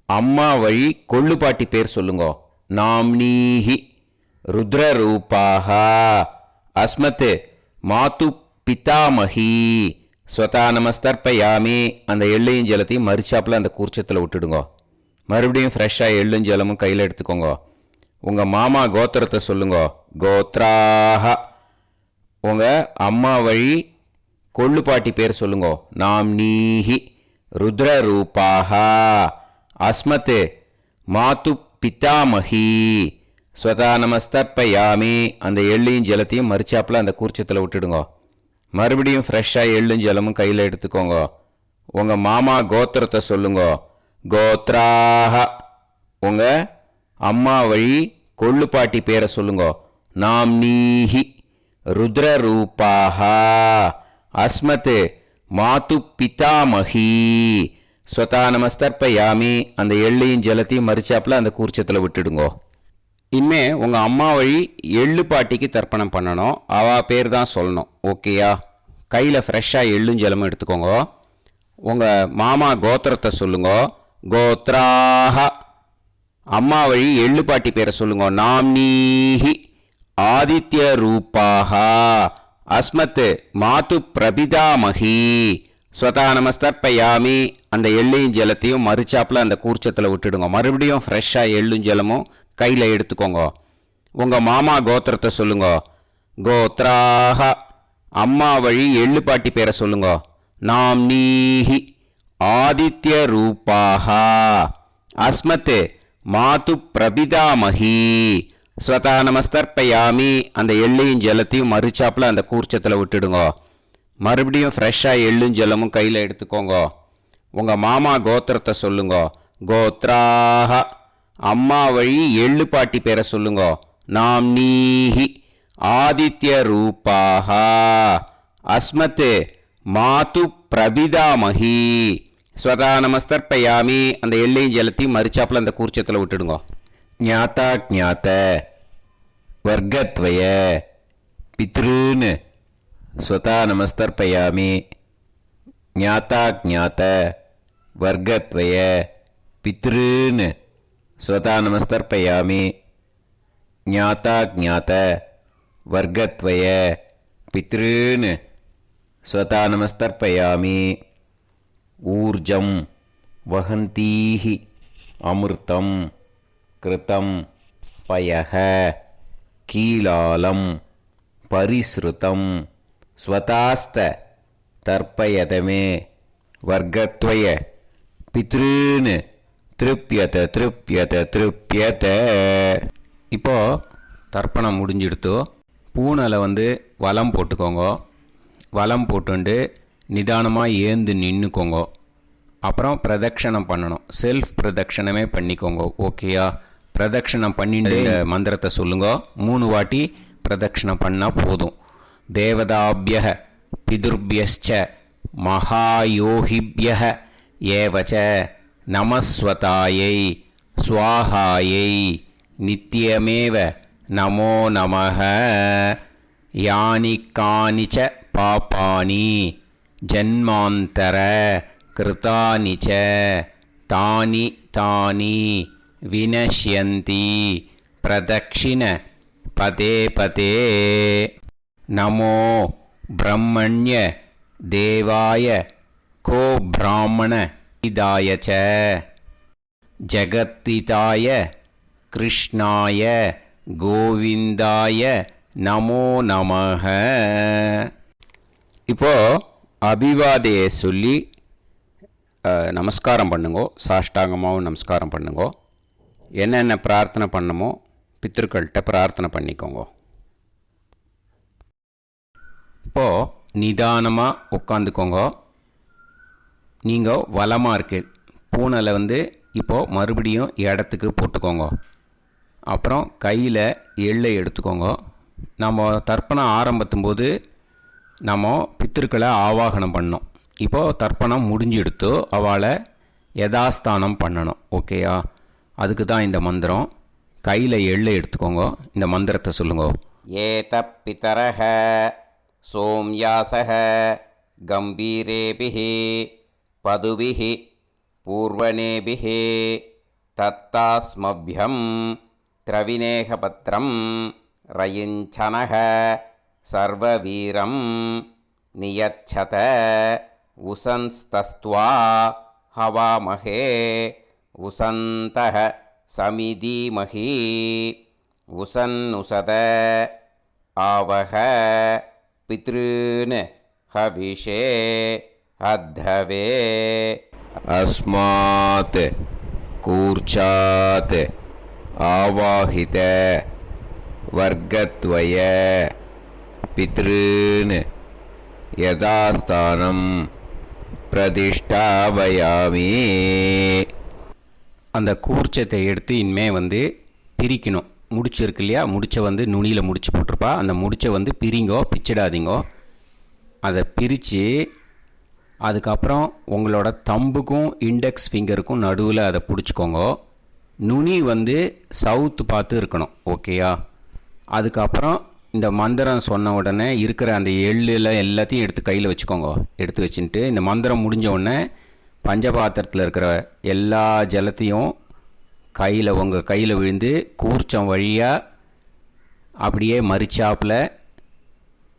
[SPEAKER 2] அம்மா வழி கொள்ளு பாட்டி பேர் சொல்லுங்க. நாம்னீஹி ருத்ரரூபாஹ அஸ்மத் மாது பிதாமஹி ஸ்வதா நமஸ்தர்ப்பயாமி அந்த எள்ளையும் ஜலத்தையும் மறிச்சாப்புல அந்த கூர்ச்சத்தில் விட்டுடுங்க. மறுபடியும் ஃப்ரெஷ்ஷாக எள்ளும் ஜலமும் கையில் எடுத்துக்கோங்க. உங்கள் மாமா கோத்திரத்தை சொல்லுங்க. கோத்ராஹ. உங்கள் அம்மா வழி கொள்ளு பாட்டி பேர் சொல்லுங்க. நாம்னீஹி ருத்ரரூபாஹ அஸ்மத் மாது பிதாமஹி ஸ்வதா நமஸ்தர்ப்பயாமி அந்த எள்ளையும் ஜலத்தையும் மறிச்சாப்புல அந்த கூர்ச்சத்தில் விட்டுடுங்க. மறுபடியும் ஃப்ரெஷ்ஷாக எள்ளும் ஜலமும் கையில் எடுத்துக்கோங்க. உங்கள் மாமா கோத்திரத்தை சொல்லுங்க. கோத்ராஹ. உங்கள் அம்மா வழி கொள்ளு பாட்டி பேரை சொல்லுங்க. நாம்னீஹி ருத்ரரூபாஹ அஸ்மத் மாது பிதாமஹி ஸ்வதா நமஸ்தர்ப்பயாமி அந்த எள்ளையும் ஜலத்தையும் மறிச்சாப்புல அந்த கூர்ச்சத்தில் விட்டுடுங்க. இனிமே உங்கள் அம்மா வழி எள்ளு பாட்டிக்கு தர்ப்பணம் பண்ணணும். அவா பேர் தான் சொல்லணும். ஓகேயா? கையில் ஃப்ரெஷ்ஷாக எள்ளும் ஜலமும் எடுத்துக்கோங்க. உங்கள் மாமா கோத்திரத்தை சொல்லுங்க. கோத்ராஹ. அம்மா வழி எள்ளு பாட்டி பேரை சொல்லுங்க. நாம்னீஹி ஆதித்ய ரூபாஹ அஸ்மத் மாது பிரபிதாமஹி ஸ்வதா நமஸ்தர்ப்பயாமி அந்த எள்ளையும் ஜலத்தையும் மறிச்சாப்புல அந்த கூர்ச்சத்தில் விட்டுடுங்க. மறுபடியும் ஃப்ரெஷ்ஷாக எள்ளும் ஜலமும் கையில் எடுத்துக்கோங்க. உங்கள் மாமா கோத்திரத்தை சொல்லுங்க. கோத்ராஹ. அம்மா வழி எள்ளு பாட்டி பேரை சொல்லுங்க. நாம்னீஹி ஆதித்ய ரூபாஹ அஸ்மத் மாது பிரபிதாமஹி ஸ்வதா நமஸ்தர்ப்பயாமி அந்த எள்ளையும் ஜலத்தையும் மறிச்சாப்புல அந்த கூர்ச்சத்தில் விட்டுடுங்க. மறுபடியும் ஃப்ரெஷ்ஷாக எள்ளும் ஜலமும் கையில் எடுத்துக்கோங்க. உங்கள் மாமா கோத்திரத்தை சொல்லுங்க. கோத்ராஹ அம்மா வழி எள்ளு பாட்டி பேரை சொல்லுங்கோ. நாம்னீஹி ஆதித்ய ரூபாக அஸ்மத் மாது பிரபிதாமகி ஸ்வதா நமஸ்தர்ப்பயாமி. அந்த எள்ளையும் ஜலத்தையும் மறிச்சாப்பில் அந்த கூர்ச்சத்தில் விட்டுடுங்கோ. ஞாத்தா ஜாத்த வர்க்கத்வய பித்ருன்னு ஸ்வதா நமஸ்தர்ப்பயாமி. ஞாத்தா ஜாத்த வர்க்கத்வய பித்ருன்னு ஸ்வதா நமஸ்தர்ப்பயாமி. ஞாத்தா ஜாத்த வர்க்கத்வய பித்ருன்னு ஸ்வதா நமஸ்தர்ப்பயாமி. ஊர்ஜம் வஹந்தீஹி அமிர்தம் கிருதம் பயஹ கீலாலம் பரிஸ்ருதம் ஸ்வதாஸ்த தர்ப்பயதமே வர்க்கத்வய பித்ருன்னு திருப்யத திருப்யத திருப்யத. இப்போ தர்ப்பணம் முடிஞ்சிடுத்தோ பூனலை வலம் போட்டுக்கோங்க. வலம் போட்டுண்டு நிதானமாக ஏந்து நின்றுக்கோங்க. அப்புறம் பிரதட்சணம் பண்ணணும். செல்ஃப் பிரதட்சணமே பண்ணிக்கோங்க. ஓகேயா? பிரதட்சணம் பண்ணிட்டு மந்திரத்தை சொல்லுங்க. 3 வாட்டி பிரதட்சணம் பண்ணால் போதும். தேவதாபிய பிதுர்பியச்ச மகாயோகிபிய ஏவச்ச நமஸ்வதாயை ஸ்வாஹாயை நித்யமேவ நமோ நமஹ. யானி கானிச்ச பாபானி ஜன்மாந்தர கிருதானி ச தானி தானி வினஷ்யந்தி பிரதக்ஷிண பதே பதே. நமோ பிரம்மண்ய தேவாய கோ பிராமண இதாய ச ஜகத்திதாய கிருஷ்ணாய கோவிந்தாய நமோ நமஹ. இப்போ அபிவாதையை சொல்லி நமஸ்காரம் பண்ணுங்கோ. சாஷ்டாங்கமாகவும் நமஸ்காரம் பண்ணுங்கோ. என்னென்ன பிரார்த்தனை பண்ணமோ பித்ருக்கள்கிட்ட பிரார்த்தனை பண்ணிக்கோங்க. இப்போது நிதானமாக உட்காந்துக்கோங்க. நீங்கள் வலமாக இருக்கு பூனலை இப்போது மறுபடியும் இடத்துக்கு போட்டுக்கோங்க. அப்புறம் கையில் எள்ளை எடுத்துக்கோங்க. நம்ம தர்ப்பணம் ஆரம்பத்தும்போது நம்ம பித்திருக்களை ஆவாகனம் பண்ணோம். இப்போது தர்ப்பணம் முடிஞ்செடுத்து அவளை யதாஸ்தானம் பண்ணணும். ஓகேயா? அதுக்கு தான் இந்த மந்திரம். கையில் எள்ளை எடுத்துக்கோங்க. இந்த மந்திரத்தை சொல்லுங்க. ஏத பிதரஹ சோம்யாசஹ கம்பீரேபிஹி பதுபிஹி பூர்வணேபிஹி தத்தாஸ்மப்யம் திரவிநேகபத்ரம் ரயிஞ்சனஹ சர்வவீரம் நியச்சத உசன்ஸ்தஸ்த்வா ஹவாமஹே உசந்தஹ சமிதீமஹி உசன்னுசத ஆவஹ பித்ருன் ஹவிஷே அத்தவே. அஸ்மாத் கூர்ச்சாத் ஆவாஹித வர்க்கத்வய பித்ருன் யதாஸ்தானம் பிரதிஷ்டாபயாமி. அந்த கூர்ச்சத்தை எடுத்து இனிமே பிரிக்கணும். முடிச்சு இருக்கு இல்லையா? முடிச்சை நுனியில் முடிச்சு போட்டிருப்பா. அந்த முடிச்சை பிரிங்கோ, பிச்சிடாதீங்கோ. அதை பிரித்து அதுக்கப்புறம் உங்களோட தம்புக்கும் இண்டெக்ஸ் ஃபிங்கருக்கும் நடுவில் அதை பிடிச்சிக்கோங்க. நுனி சவுத்து பார்த்து இருக்கணும். ஓகேயா? அதுக்கப்புறம் இந்த மந்திரம் சொன்ன உடனே இருக்கிற அந்த எள்ளில் எல்லாத்தையும் எடுத்து கையில் வச்சுக்கோங்க. எடுத்து வச்சுட்டு இந்த மந்திரம் முடிஞ்ச உடனே பஞ்சபாத்திரத்தில் இருக்கிற எல்லா ஜலத்தையும் உங்கள் கையில் விழுந்து கூர்ச்சம் வழியாக அப்படியே மறிச்சாப்பில்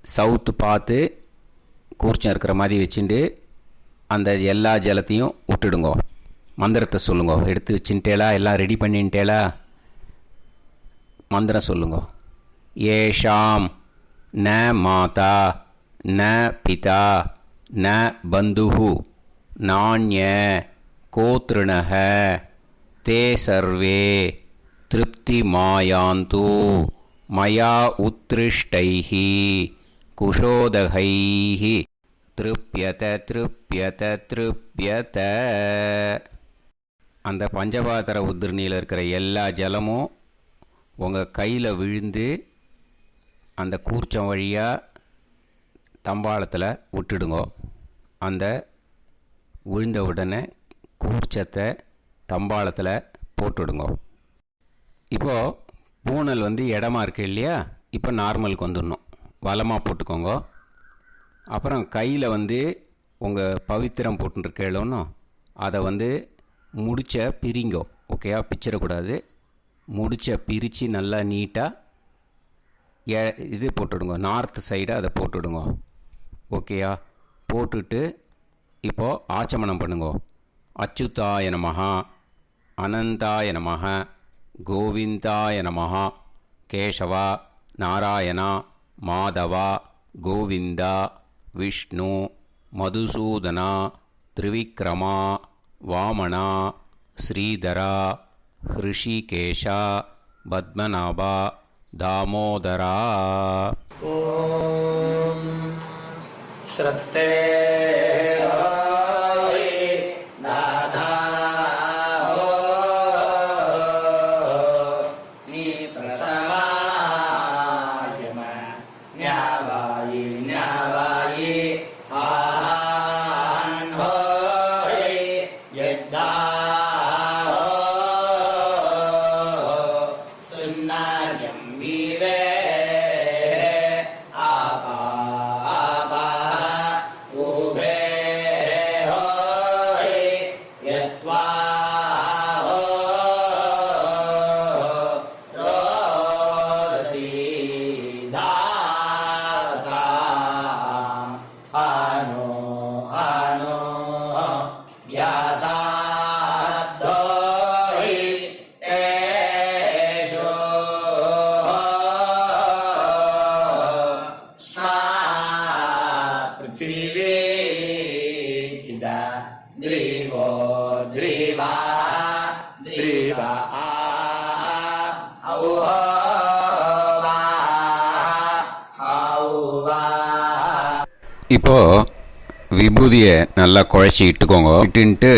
[SPEAKER 2] சவுத்து பார்த்து கூர்ச்சம் இருக்கிற மாதிரி வச்சுட்டு அந்த எல்லா ஜலத்தையும் விட்டுடுங்கோ. மந்திரத்தை சொல்லுங்க. எடுத்து வச்சுட்டேலா? எல்லாம் ரெடி பண்ணிட்டேலா? மந்திரம் சொல்லுங்க. ஏஷாம் ந மாதா ந பிதா ந பந்துஹு நாண்ய கோத்ருணஹ தே சர்வே திருப்தி மாயாந்து மயா உத்ருஷ்டைஹி குஷோதகைஹி திருப்யத திருப்யத திருப்யத.
[SPEAKER 1] அந்த பஞ்சபாத்திர உதிரணியில் இருக்கிற எல்லா ஜலமும் உங்கள் கையில் விழுந்து அந்த கூர்ச்சம் வழியாக தம்பாளத்தில் விட்டுடுங்கோ. அந்த விழுந்த உடனே கூர்ச்சத்தை தம்பாளத்தில் போட்டுடுங்கோ. இப்போது பூனல் இடமா இருக்கு இல்லையா, இப்போ நார்மலுக்கு வந்துடணும். வலமாக போட்டுக்கோங்க. அப்புறம் கையில் உங்கள் பவித்திரம் போட்டுருக்கேளோன்னு அதை முடிச்ச பிரிங்கோ. ஓகேயா, பிச்சிடக்கூடாது. முடிச்ச பிரித்து நல்லா நீட்டாக இது போட்டுடுங்க, நார்த் சைடு அதை போட்டுடுங்க. ஓகேயா, போட்டுட்டு இப்போது ஆச்சமனம் பண்ணுங்க. அச்சுதாய நமஹ, அனந்தாய நமஹ, கோவிந்தாய நமஹ, கேசவா, நாராயணா, மாதவா, கோவிந்தா, விஷ்ணு, மதுசூதனா, திரிவிக்ரமா, வாமனா, ஸ்ரீதரா, ஹிருஷிகேஷா, பத்மநாபா, தாமோதரா.
[SPEAKER 3] ஓம் ஸ்ரத்தே
[SPEAKER 1] இப்போது விபூதியை நல்லா குழச்சி இட்டுக்கோங்க. இட்டுன்ட்டு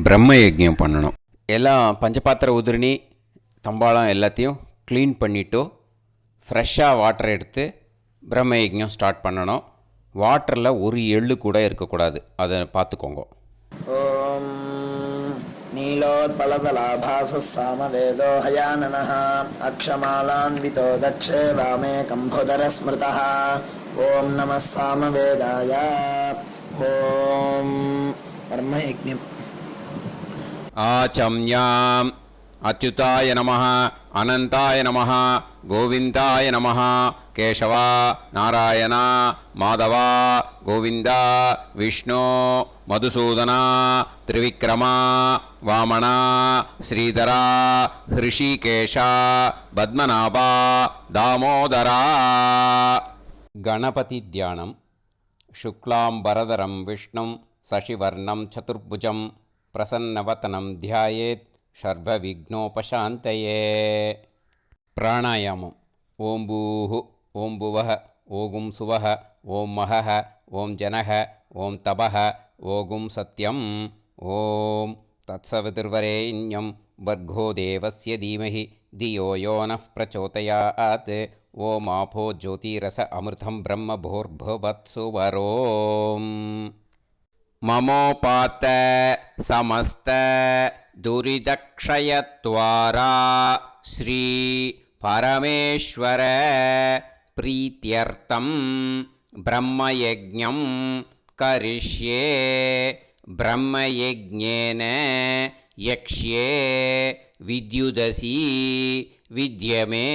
[SPEAKER 1] பிரம்ம யஜ்ஞம் பண்ணணும். எல்லாம் பஞ்சபாத்திர உதிரணி தம்பாளம் எல்லாத்தையும் க்ளீன் பண்ணிவிட்டு ஃப்ரெஷ்ஷாக வாட்டர் எடுத்து பிரம்ம யஜ்ஞம் ஸ்டார்ட் பண்ணணும். வாட்டரில் ஒரு எள்ளு கூட இருக்கக்கூடாது, அதை பார்த்துக்கோங்க.
[SPEAKER 3] ஓம் நீலோத்பலதலாபாச சாமவேதோ ஹயானனः அக்ஷமாலான்விதோ தக்ஷே வாமே கம்போதர ஸ்மிருதः. ஓம் நமः சாமவேதாய. ஓம் பிரம்மயஜ்ஞம்.
[SPEAKER 1] ஆச்சம்யாம் அச்சுதாய நமஹ, அனந்தாய நமஹ, கோவிந்தாய நமஹ, கேசவா, நாராயணா, மாதவா, கோவிந்தா, விஷ்ணு, மதுசூதனா, திரிவிக்ரமா, வாமனா, ஸ்ரீதரா, ஹிருஷிகேஷா, பத்மநாபா, தாமோதரா. கணபதி தியானம். சுக்லாம்பரதரம் விஷ்ணும் சசிவர்ணம் சதுர்புஜம் பிரசன்னவதனம் தியாயேத் சர்வவிக்னோபசாந்தயே. பிராணாயாமம். ஓம் பூஹு, ஓம் புவஹ, ஓகும் சுவஹ, ஓம் மஹஹ, ஓம் ஜனஹ, ஓம் தபஹ, ஓகும் சத்யம். ஓம் தத்சவிதுர்வரேண்யம் வர்கோ தேவஸ்ய தீமஹி தியோ யோ நः பிரச்சோதயாத். ஓம் ஆபோ ஜோதிரச அமிர்தம் பிரம்ம பூர்புவத்சு வரோம். மமோபாத்த சமஸ்த துரிதக்ஷயத்வாரா ஸ்ரீ பரமேஸ்வர பிரீத்யர்த்தம் பிரம்மயஜ்ஞம் கரிஷ்யே. பிரம்மயஜ்ஞேன யக்ஷ்யே வித்யுதசி வித்யமே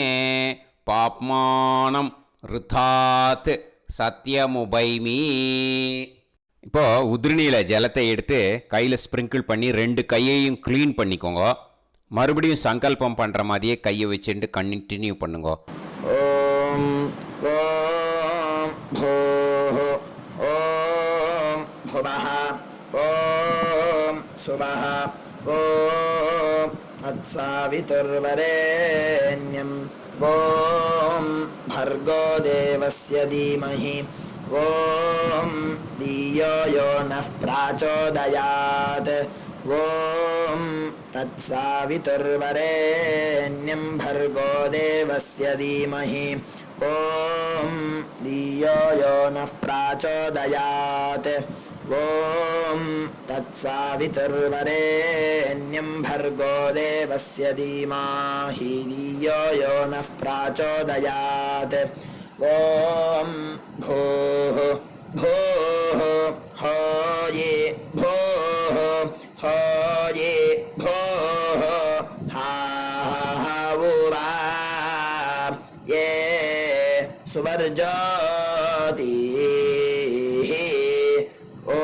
[SPEAKER 1] பாப்மானம் ருதாத் சத்யமுபைமி. இப்போது உதிரணியில் ஜலத்தை எடுத்து கையில் ஸ்ப்ரிங்கிள் பண்ணி 2 கையையும் க்ளீன் பண்ணிக்கோங்க. மறுபடியும் சங்கல்பம் பண்ணுற மாதிரியே கையை வச்சுட்டு கண்டினியூ பண்ணுங்க.
[SPEAKER 3] ஓம் ஓம் பூஹ ஓம் புவஹ ஓம் சுவஹ ஓம் அத்சாவிதுர்வரேண்யம் ஓம் பர்கோ தேவஸ்ய தீமஹி ஓம் தியோ யோ நः பிரச்சோதயாத். ஓம் தத்சாவிதுர்வரேண்யம் பர்கோ தேவஸ்ய தீமஹி ஓம் தியோ யோ நः ப்ராச்சோதயாத் ஓம் தத்சாவிதுர்வரேண்யம் பர்கோ தேவஸ்ய தீமஹி தியோ யோ நः ப்ராச்சோதயாத் ஓம் பூः भूः होये भूः होये भूः हाहुवा ये सुवर्जोतिः ॐ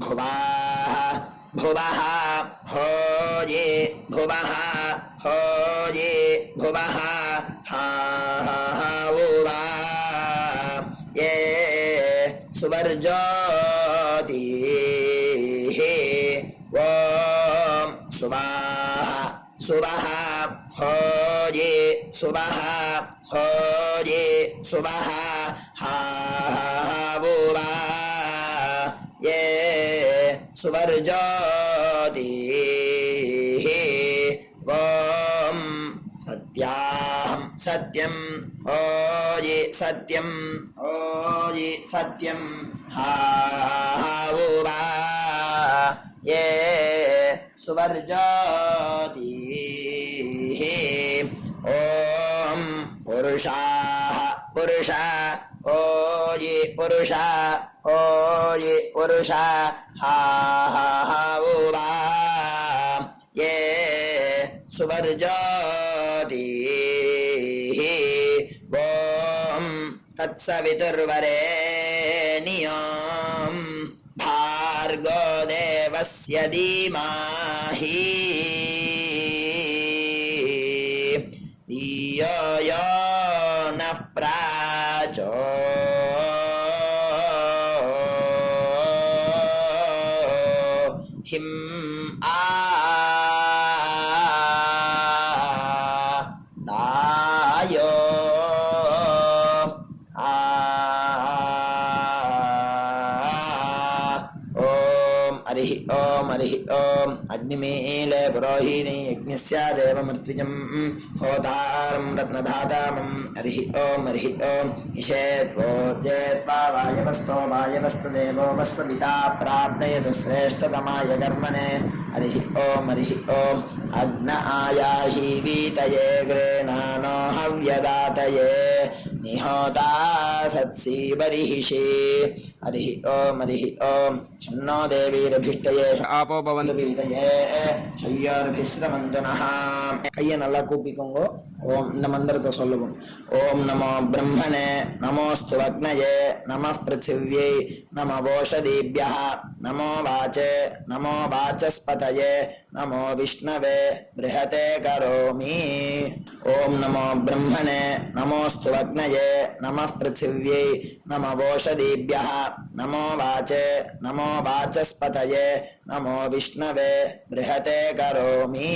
[SPEAKER 3] भुवः भुवः होये भुवः होये भुवः हाहुवा ये सुवर्जोतिः ॐ सुवाहा सुवाहा होये सुवाहा होये सुवाहा हाहुवा ये सुवर्जोतिः ॐ सत्याहं सत्यं होये सत्यं होये सत्यं हाहुवा ये सुवर्जोतिः ॐ पुरुषाः पुरुषा होये पुरुषा होये पुरुषा हाहुवा ये सुवर्जोतिः ॐ तत्सवितुर्वरेण्यं भार्गो देवस्य धीमहि धियो यो नः प्राचोदयात् हरिः ओम अग्निमीले पुरोहिणी यज्ञस्य देवमृत्विजं होतारं रत्नधातामं हरिः ओम ईशेत्वोर्जेत्वा वायवस्तो वायवस्तदेवो वस्सविता प्राप्नयतु श्रेष्ठतमाय कर्मणे हरिः ओम अग्न आयाहि वीतये गृह्णानो हव्यदातये निहोता सत्सी बर्हिषि हरिः ओम शन्नो देवीरभिष्टये
[SPEAKER 1] आपो भवन्तु
[SPEAKER 3] வீதையே ஷய்யார்பிஸ்ரமந்து நः கையை நல்லா கூப்பிக்கோங்க. ஓம் இந்த மந்திரத்தை சொல்லுவோம். ஓம் நமோ பிரம்மணே நமோஸ்து அக்னயே நமः பிருத்திவ்யை நம ஓஷதீப்யः நமோ வாச்சே நமோ வாச்சஸ்பதயே நமோ விஷ்ணவே ப்ருஹதே கரோமி. ஓம் நமோ பிரம்மணே நமோஸ்து அக்னயே நமः பிருத்திவ்யை நம ஓஷதீப்யः நமோ வாச்சே நமோ வாச்சஸ்பதயே நமோ விஷ்ணவே ப்ருஹதே கரோமி.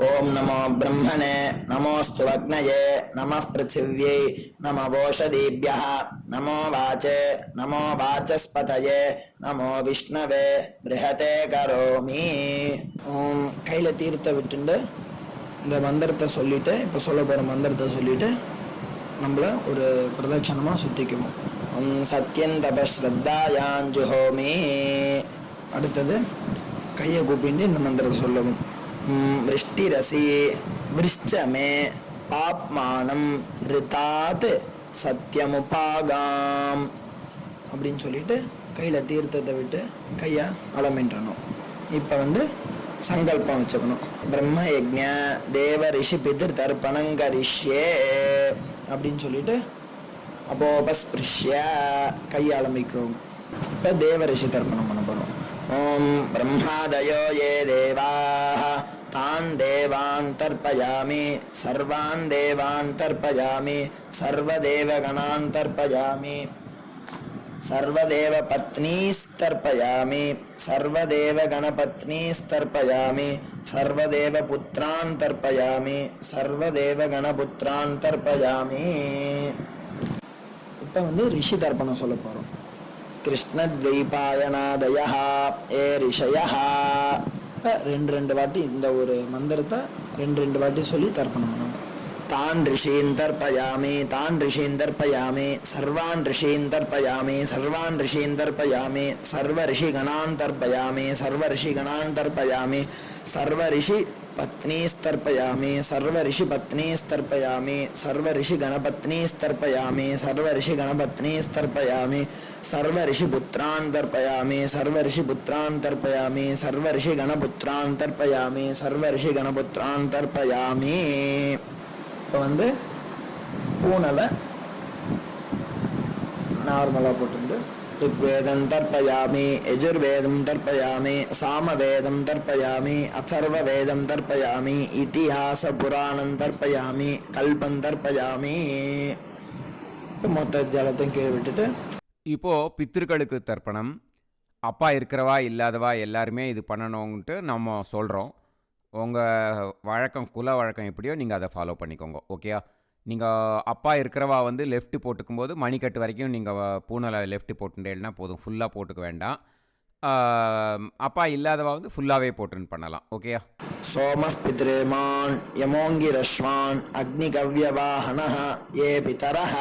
[SPEAKER 3] ஓம் நமோ பிரம்மணே நமோஸ்து அக்னயே நமः பிருத்திவ்யை நம ஓஷதீப்யः நமோ வாச்சே நமோ வாச்சஸ்பதயே நமோ விஷ்ணவே ப்ருஹதே கரோமி. ஓம் கையில தீர்த்த விட்டுண்டு இந்த மந்திரத்தை சொல்லிட்டு இப்போ சொல்ல போகிற மந்திரத்தை சொல்லிட்டு நம்மள ஒரு பிரதட்சணமாக சுற்றிக்குவோம். சத்யன் தபஸ்ரத்தாயாஞ்சுஹோமி. அடுத்தது கையை கூப்பிட்டு இந்த மந்திரத்தை சொல்லவும். விருஷ்டிரசி விருஷ்சமே பாப்மானம் ரிதாத் சத்யமுபாகாம் அப்படின்னு சொல்லிட்டு கையில் தீர்த்தத்தை விட்டு கையை அலமின்றணும். இப்போ சங்கல்பம் வச்சுக்கணும். பிரம்ம யஜ்ஞ தேவ ரிஷி பிதிர் தர்ப்பணங்கரிஷ்யே அப்படின்னு சொல்லிட்டு அப்போபஸ்பிருஷ்ய கையை அலம்பிக்கும். இப்போ தேவ ரிஷி தர்ப்பணம் பண்ண போகிறோம். ஓம் பிரம்மாதயோ யே தேவாः तान् देवान् तर्पयामि सर्वान् देवान् तर्पयामि सर्वदेवगणान् तर्पयामि सर्वदेवपत्नीस्तर्पयामि सर्वदेवगणपत्नीस्तर्पयामि सर्वदेवपुत्रान् तर्पयामि सर्वदेवगणपुत्रान् तर्पयामि. இப்போ ரிஷி தர்ப்பணம் சொல்ல போகிறோம். கிருஷ்ணத்வைபாயனாதயः ஏ ரிஷயः. ரெண்டு வாட்டி இந்த ஒரு மந்திரத்தை ரெண்டு வாட்டி சொல்லி தர்ப்பணம் பண்ணணும். தான் ரிஷீன் தர்ப்பயாமி, தான் ரிஷீன் தர்ப்பயாமி, சர்வான் ரிஷீன் தர்ப்பயாமி, சர்வான் ரிஷீன் தர்ப்பயாமி, சர்வ ரிஷி கணான் தர்ப்பயாமி, சர்வ ரிஷி கணான் தர்ப்பயாமி, சர்வ ரிஷி பத்னீஸ்தர்ப்பயாமி, சர்வ ரிஷி பத்னீஸ்தர்ப்பயாமி, சர்வ ரிஷி கணபத்னீஸ்தர்ப்பயாமி, சர்வ ரிஷி கணபத்னீஸ்தர்ப்பயாமி, சர்வ ரிஷி புத்ரான் தர்ப்பயாமி, சர்வ ரிஷி புத்ரான் தர்ப்பயாமி, சர்வ ரிஷி கணபுத்ரான் தர்ப்பயாமி, சர்வ ரிஷி கணபுத்ரான் தர்ப்பயாமி. இப்போ வந்து பூனலை நார்மலாக போட்டு ऋग्वेदं तर्पयामि, यजुर्वेदं तर्पयामि, सामवेदं तर्पयामि, अथर्ववेदं तर्पयामि, इतिहासपुराणं तर्पयामि, कल्पं तर्पयामि. மொத்த ஜலத்தையும் கீழே விட்டுட்டு
[SPEAKER 2] இப்போது பித்திருக்களுக்கு தர்ப்பணம். அப்பா இருக்கிறவா இல்லாதவா எல்லாருமே இது பண்ணணுன்ட்டு நம்ம சொல்கிறோம். உங்கள் வழக்கம் குல வழக்கம் எப்படியோ நீங்கள் அதை ஃபாலோ பண்ணிக்கோங்க. ஓகேயா? நீங்கள் அப்பா இருக்கிறவா வந்து லெஃப்ட்டு போட்டுக்கும்போது மணிக்கட்டு வரைக்கும் நீங்கள் பூனலை லெஃப்ட்டு போட்டுட்டேன்னா போதும், ஃபுல்லாக போட்டுக்க வேண்டாம். அப்பா இல்லாதவா வந்து ஃபுல்லாகவே போட்டுன்னு பண்ணலாம். ஓகேயா?
[SPEAKER 3] சோமः பித்ரேமான் யமோங்கிரஸ்வான் அக்னிகவ்யவாஹனः ஏ பிதரஹ.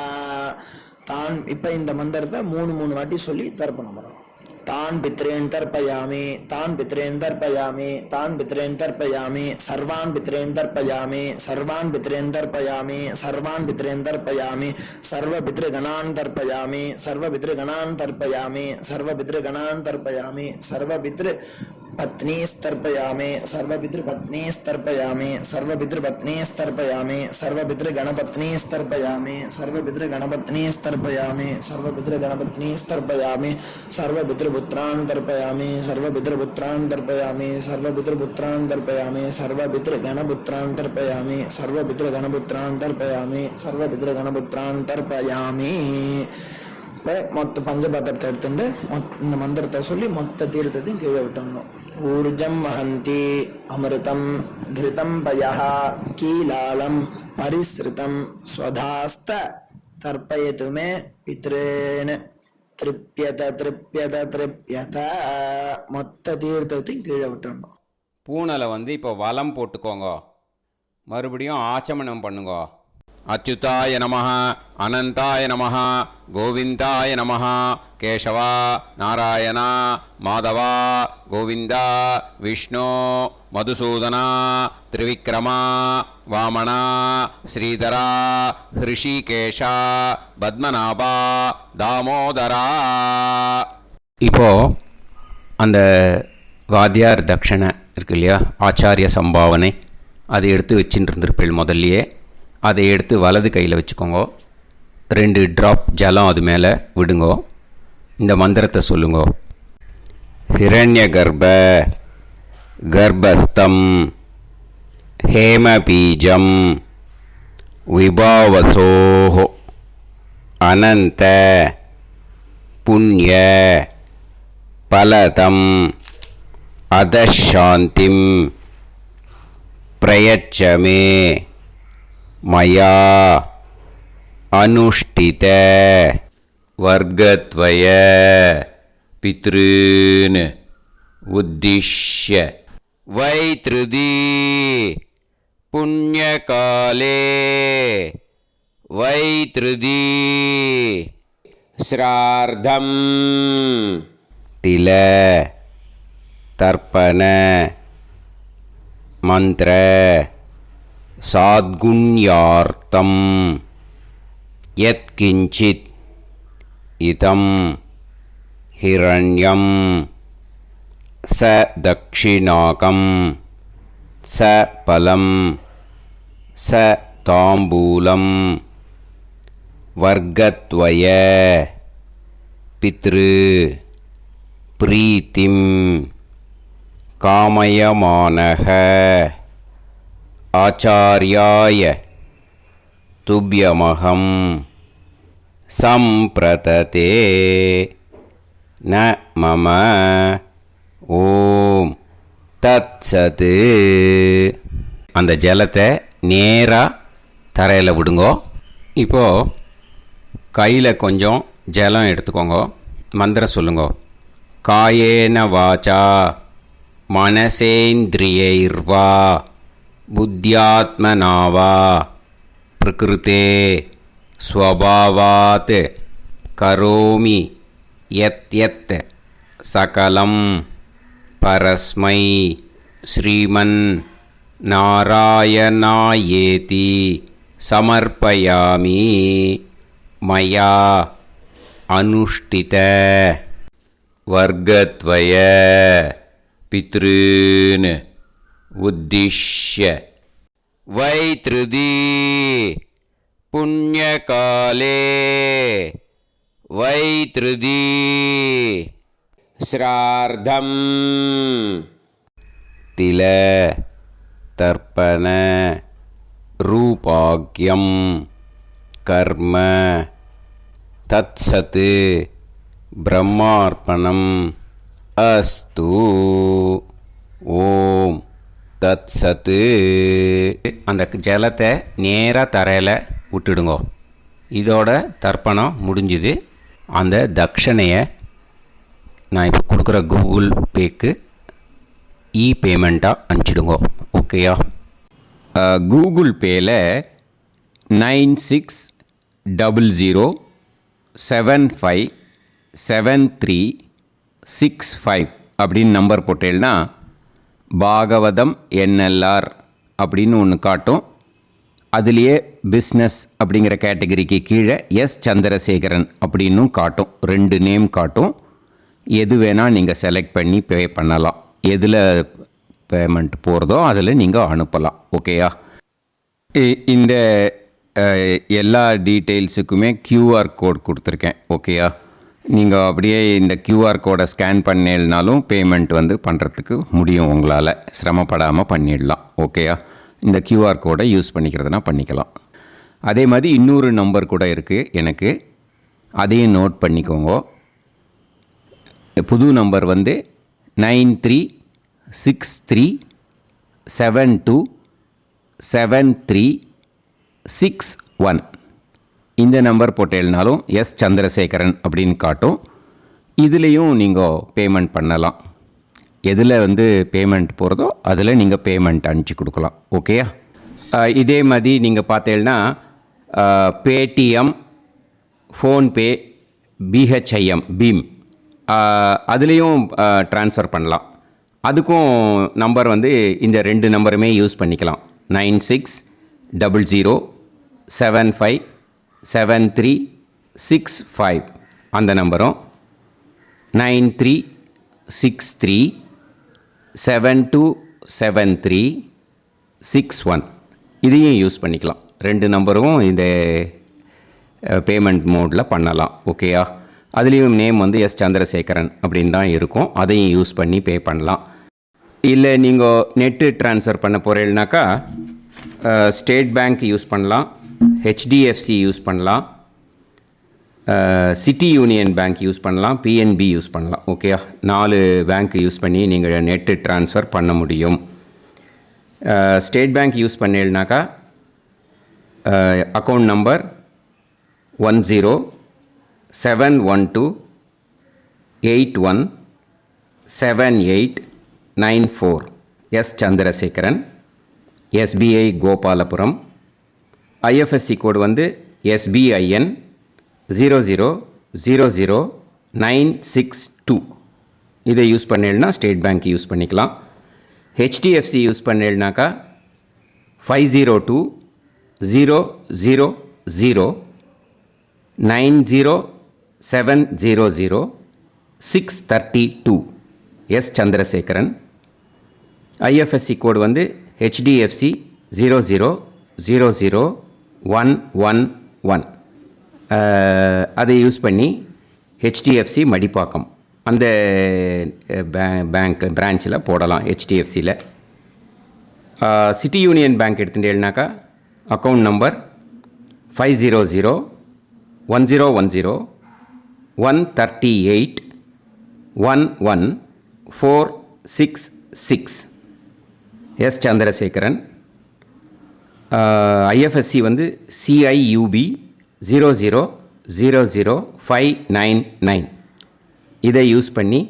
[SPEAKER 3] தான் இப்போ இந்த மந்திரத்தை மூணு வாட்டி சொல்லி தர்ப்பணம் பண்ணணும். तान् पितॄन् तर्पयामि, तान् पितॄन् तर्पयामि, तान् पितॄन् तर्पयामि, सर्वान् पितॄन् तर्पयामि, सर्वान् पितॄन् तर्पयामि, सर्वान् पितॄन् तर्पयामि, सर्वपितृगणान् तर्पयामि, सर्वपितृगणान् तर्पयामि, सर्वपितृगणान् तर्पयामि, सर्वपितृपत्नीस्तर्पयामि, सर्वपितृपत्नीस्तर्पयामि, सर्वपितृपत्नीस्तर्पयामि, सर्वपितृगणपत्नीस्तर्पयामि, सर्वपितृगणपत्नीस्तर्पयामि, सर्वपितृगणपत्नीस्तर्पयामि, सर्वपितृपुत्रान् तर्पयामि, सर्वपितृपुत्रान् तर्पयामि, सर्वपितृपुत्रान् तर्पयामि, सर्वपितृगणपुत्रान् तर्पयामि, सर्वपितृगणपुत्रान् तर्पयामि, सर्वपितृगणपुत्रान् तर्पयामि. இப்போ மொத்த பஞ்சபாத்திரத்தை எடுத்துட்டு இந்த மந்திரத்தை சொல்லி மொத்த தீர்த்தத்தையும் கீழே விட்டணும். ஊர்ஜம் வஹந்தி அமிர்தம் கிருதம் பயஹ கீலாலம் பரிஸ்ருதம் ஸ்வதாஸ்த தர்ப்பயதுமே பித்ரேன திருப்யத திருப்யத திருப்யத. மொத்த தீர்த்தத்தையும் கீழே விட்டணும்.
[SPEAKER 2] பூனலை வந்து இப்போ வலம் போட்டுக்கோங்க. மறுபடியும் ஆச்சமனம் பண்ணுங்க. அச்சுதாய நமஹ, அனந்தாய நமஹ, கோவிந்தாய நமஹ, கேசவா, நாராயணா, மாதவா, கோவிந்தா, விஷ்ணு, மதுசூதனா, திரிவிக்ரமா, வாமனா, ஸ்ரீதரா, ஹிருஷிகேஷா, பத்மநாபா, தாமோதரா. இப்போ அந்த வாத்தியார் தட்சணை இருக்கு இல்லையா, ஆச்சாரிய சம்பாவனை, அதை எடுத்து வச்சுட்டு இருந்திருப்பேள் முதல்லையே. அதை எடுத்து வலது கையில் வச்சுக்கோங்க. 2 ட்ராப் ஜலம் அது மேலே விடுங்கோ. இந்த மந்திரத்தை சொல்லுங்க. ஹிரண்ய கர்ப்ப கர்ப்பஸ்தம் ஹேமபீஜம் விபாவசோஹோ அனந்த புண்ணிய பலதம் அதசாந்திம் பிரயச்சமே மயா அனுஷ்டித வர்க்கத்வய பித்ருன் உத்திஷ்ய வைத்ருதி புண்ணியகாலே வைத்ருதி ஸ்ரார்த்தம் தில தர்ப்பண மந்திர சாத்குண்யார்த்தம் யத்கிஞ்சித் இதம் ஹிரண்யம் ச தக்ஷிணாகம் ச பலம் ச தாம்பூலம் வர்க்கத்வய பித்ரு பிரீத்திம் காமயமானஹ ஆச்சார்யாய துப்யமகம் சம்பிரததே ந மம ஓம் தத்சத். அந்த ஜலத்தை நேராக தரையில் விடுங்கோ. இப்போது கையில் கொஞ்சம் ஜலம் எடுத்துக்கோங்க.
[SPEAKER 1] மந்திரம் சொல்லுங்க. காயேன வாச்சா மனசேந்திரியைர்வா புத்தியாத்மனாவா பிரகிருதே ஸ்வபாவாத் கரோமி யத் சகலம் பரஸ்மை ஸ்ரீமன் நாராயணாயேதி சமர்ப்பயாமி மயா அனுஷ்டித வர்க்கத்வய பித்ருன் உத்திஷ்ய வைத்ருதி புண்ணியகாலே வைத்ருதி ஸ்ரார்த்தம் தில தர்ப்பண ரூபாக்யம் கர்ம தத்சத் பிரம்மார்ப்பணம் அஸ்து. ஓம் தத்சத். அந்த ஜலத்தை நேராக தரையில் விட்டுடுங்கோ. இதோட தர்ப்பணம் முடிஞ்சுது. அந்த தட்சணையை நான் இப்போ கொடுக்குற கூகுள் பேக்கு பேமெண்ட்டாக அனுப்பிச்சிடுங்கோ. ஓகேயா? கூகுள் பேயில் 9600757365 அப்படின்னு நம்பர் போட்டேன்னா பாகவதம் என்எல்ஆர் அப்படின்னு ஒன்று காட்டும். அதுலேயே பிஸ்னஸ் அப்படிங்கிற கேட்டகரிக்கு கீழே எஸ் சந்திரசேகரன் அப்படின்னும் காட்டும். 2 நேம் காட்டும். எது வேணால் நீங்கள் செலக்ட் பண்ணி பே பண்ணலாம். எதில் பேமெண்ட் போகிறதோ அதில் நீங்கள் அனுப்பலாம். ஓகேயா? இந்த எல்லா டீட்டெயில்ஸுக்குமே QR கோட் கொடுத்துருக்கேன். ஓகேயா? நீங்கள் அப்படியே இந்த QR கோடை ஸ்கேன் பண்ணேனாலும் பேமெண்ட் பண்ணுறதுக்கு முடியும். உங்களால் சிரமப்படாமல் பண்ணிடலாம். ஓகேயா? இந்த QR கோடை யூஸ் பண்ணிக்கிறதுனா பண்ணிக்கலாம். அதே மாதிரி இன்னொரு நம்பர் கூட இருக்குது எனக்கு. அதையும் நோட் பண்ணிக்கோங்க. புது நம்பர் 9363727361. இந்த நம்பர் போட்டேனாலும் எஸ் சந்திரசேகரன் அப்படின்னு காட்டும். இதுலேயும் நீங்கள் பேமெண்ட் பண்ணலாம். எதில் பேமெண்ட் போகிறதோ அதில் நீங்கள் பேமெண்ட் அனுப்பிச்சி கொடுக்கலாம். ஓகேயா? இதே மாதிரி நீங்கள் பார்த்தேன்னா பேடிஎம், ஃபோன்பே, பிஹெச்ஐஎம், பீம் அதுலேயும் ட்ரான்ஸ்ஃபர் பண்ணலாம். அதுக்கும் நம்பர் இந்த 2 நம்பருமே யூஸ் பண்ணிக்கலாம். 9600757365 அந்த நம்பரும் 9363727361 இதையும் யூஸ் பண்ணிக்கலாம். 2 நம்பரும் இந்த பேமெண்ட் மோடில் பண்ணலாம். ஓகேயா? அதுலேயும் நேம் எஸ் சந்திரசேகரன் அப்படின்னு தான் இருக்கும். அதையும் யூஸ் பண்ணி பே பண்ணலாம். இல்லை நீங்கள் நெட்டு ட்ரான்ஸ்ஃபர் பண்ண போகிறீங்கனாக்கா ஸ்டேட் பேங்க் யூஸ் பண்ணலாம், ஹெச்டிஎஃப்சி யூஸ் பண்ணலாம், சிட்டி யூனியன் பேங்க் யூஸ் பண்ணலாம், பிஎன்பி யூஸ் பண்ணலாம். ஓகேயா? 4 பேங்க் யூஸ் பண்ணி நீங்கள் நெட்டு ட்ரான்ஸ்ஃபர் பண்ண முடியும். ஸ்டேட் பேங்க் யூஸ் பண்ணீங்கனாக்கா account number 1071281789 S Chandrasekaran, SBI Gopalapuram. IFSC code SBIN 0000962. இதை யூஸ் பண்ணீங்கன்னா ஸ்டேட் பேங்க் யூஸ் பண்ணிக்கலாம். ஹெச்டிஎஃப்சி யூஸ் பண்ணீங்கனாக்கா 50200907000632 S Chandrasekaran. IFSC code HDFC 0000111. அதை யூஸ் பண்ணி HDFC மடிப்பாக்கம் அந்த பேங்க் பிரான்ச்சில் போடலாம். HDFCயில் சிட்டி யூனியன் பேங்க் எடுத்துட்டேன்னாக்கா account number 5001010381146 S Chandrasekaran. IFSC CIUB 0000599 இதை யூஸ் பண்ணி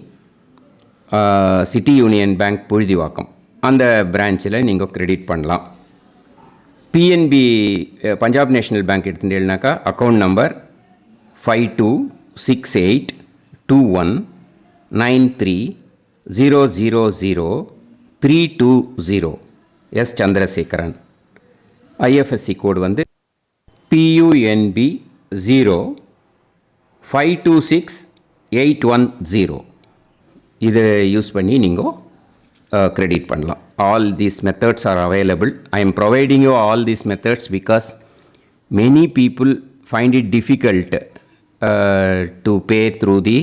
[SPEAKER 1] சிட்டி யூனியன் பேங்க் புழுதிவாக்கம் அந்த பிரான்ச்சில் நீங்கள் கிரெடிட் பண்ணலாம். பிஎன்பி பஞ்சாப் நேஷ்னல் பேங்க் எடுத்துட்டீங்கன்னாக்கா account number 52682193000320 S Chandrasekaran. IFSC code வந்து PUNB 0526810. இதை யூஸ் பண்ணி நீங்கள் கிரெடிட் பண்ணலாம். All these methods are available. I am providing you all these methods because many people find it difficult to pay through the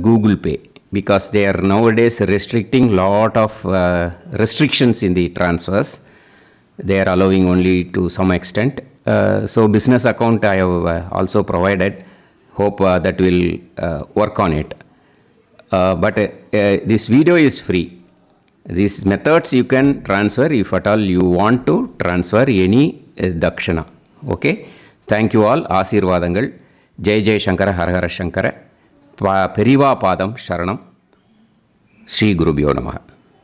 [SPEAKER 1] Google Pay because they are nowadays restricting lot of restrictions in the transfers. They are allowing only to some extent. So business account I have also provided. Hope that will work on it. But this video is free. These methods you can transfer if at all you want to transfer any dakshana. Okay. Thank you all. ஆசீர்வாதங்கள். ஜெய் ஜெய் சங்கர ஹரஹர சங்கர. பெரிவா பாதம் சரணம். ஸ்ரீ குருபியோ நமः.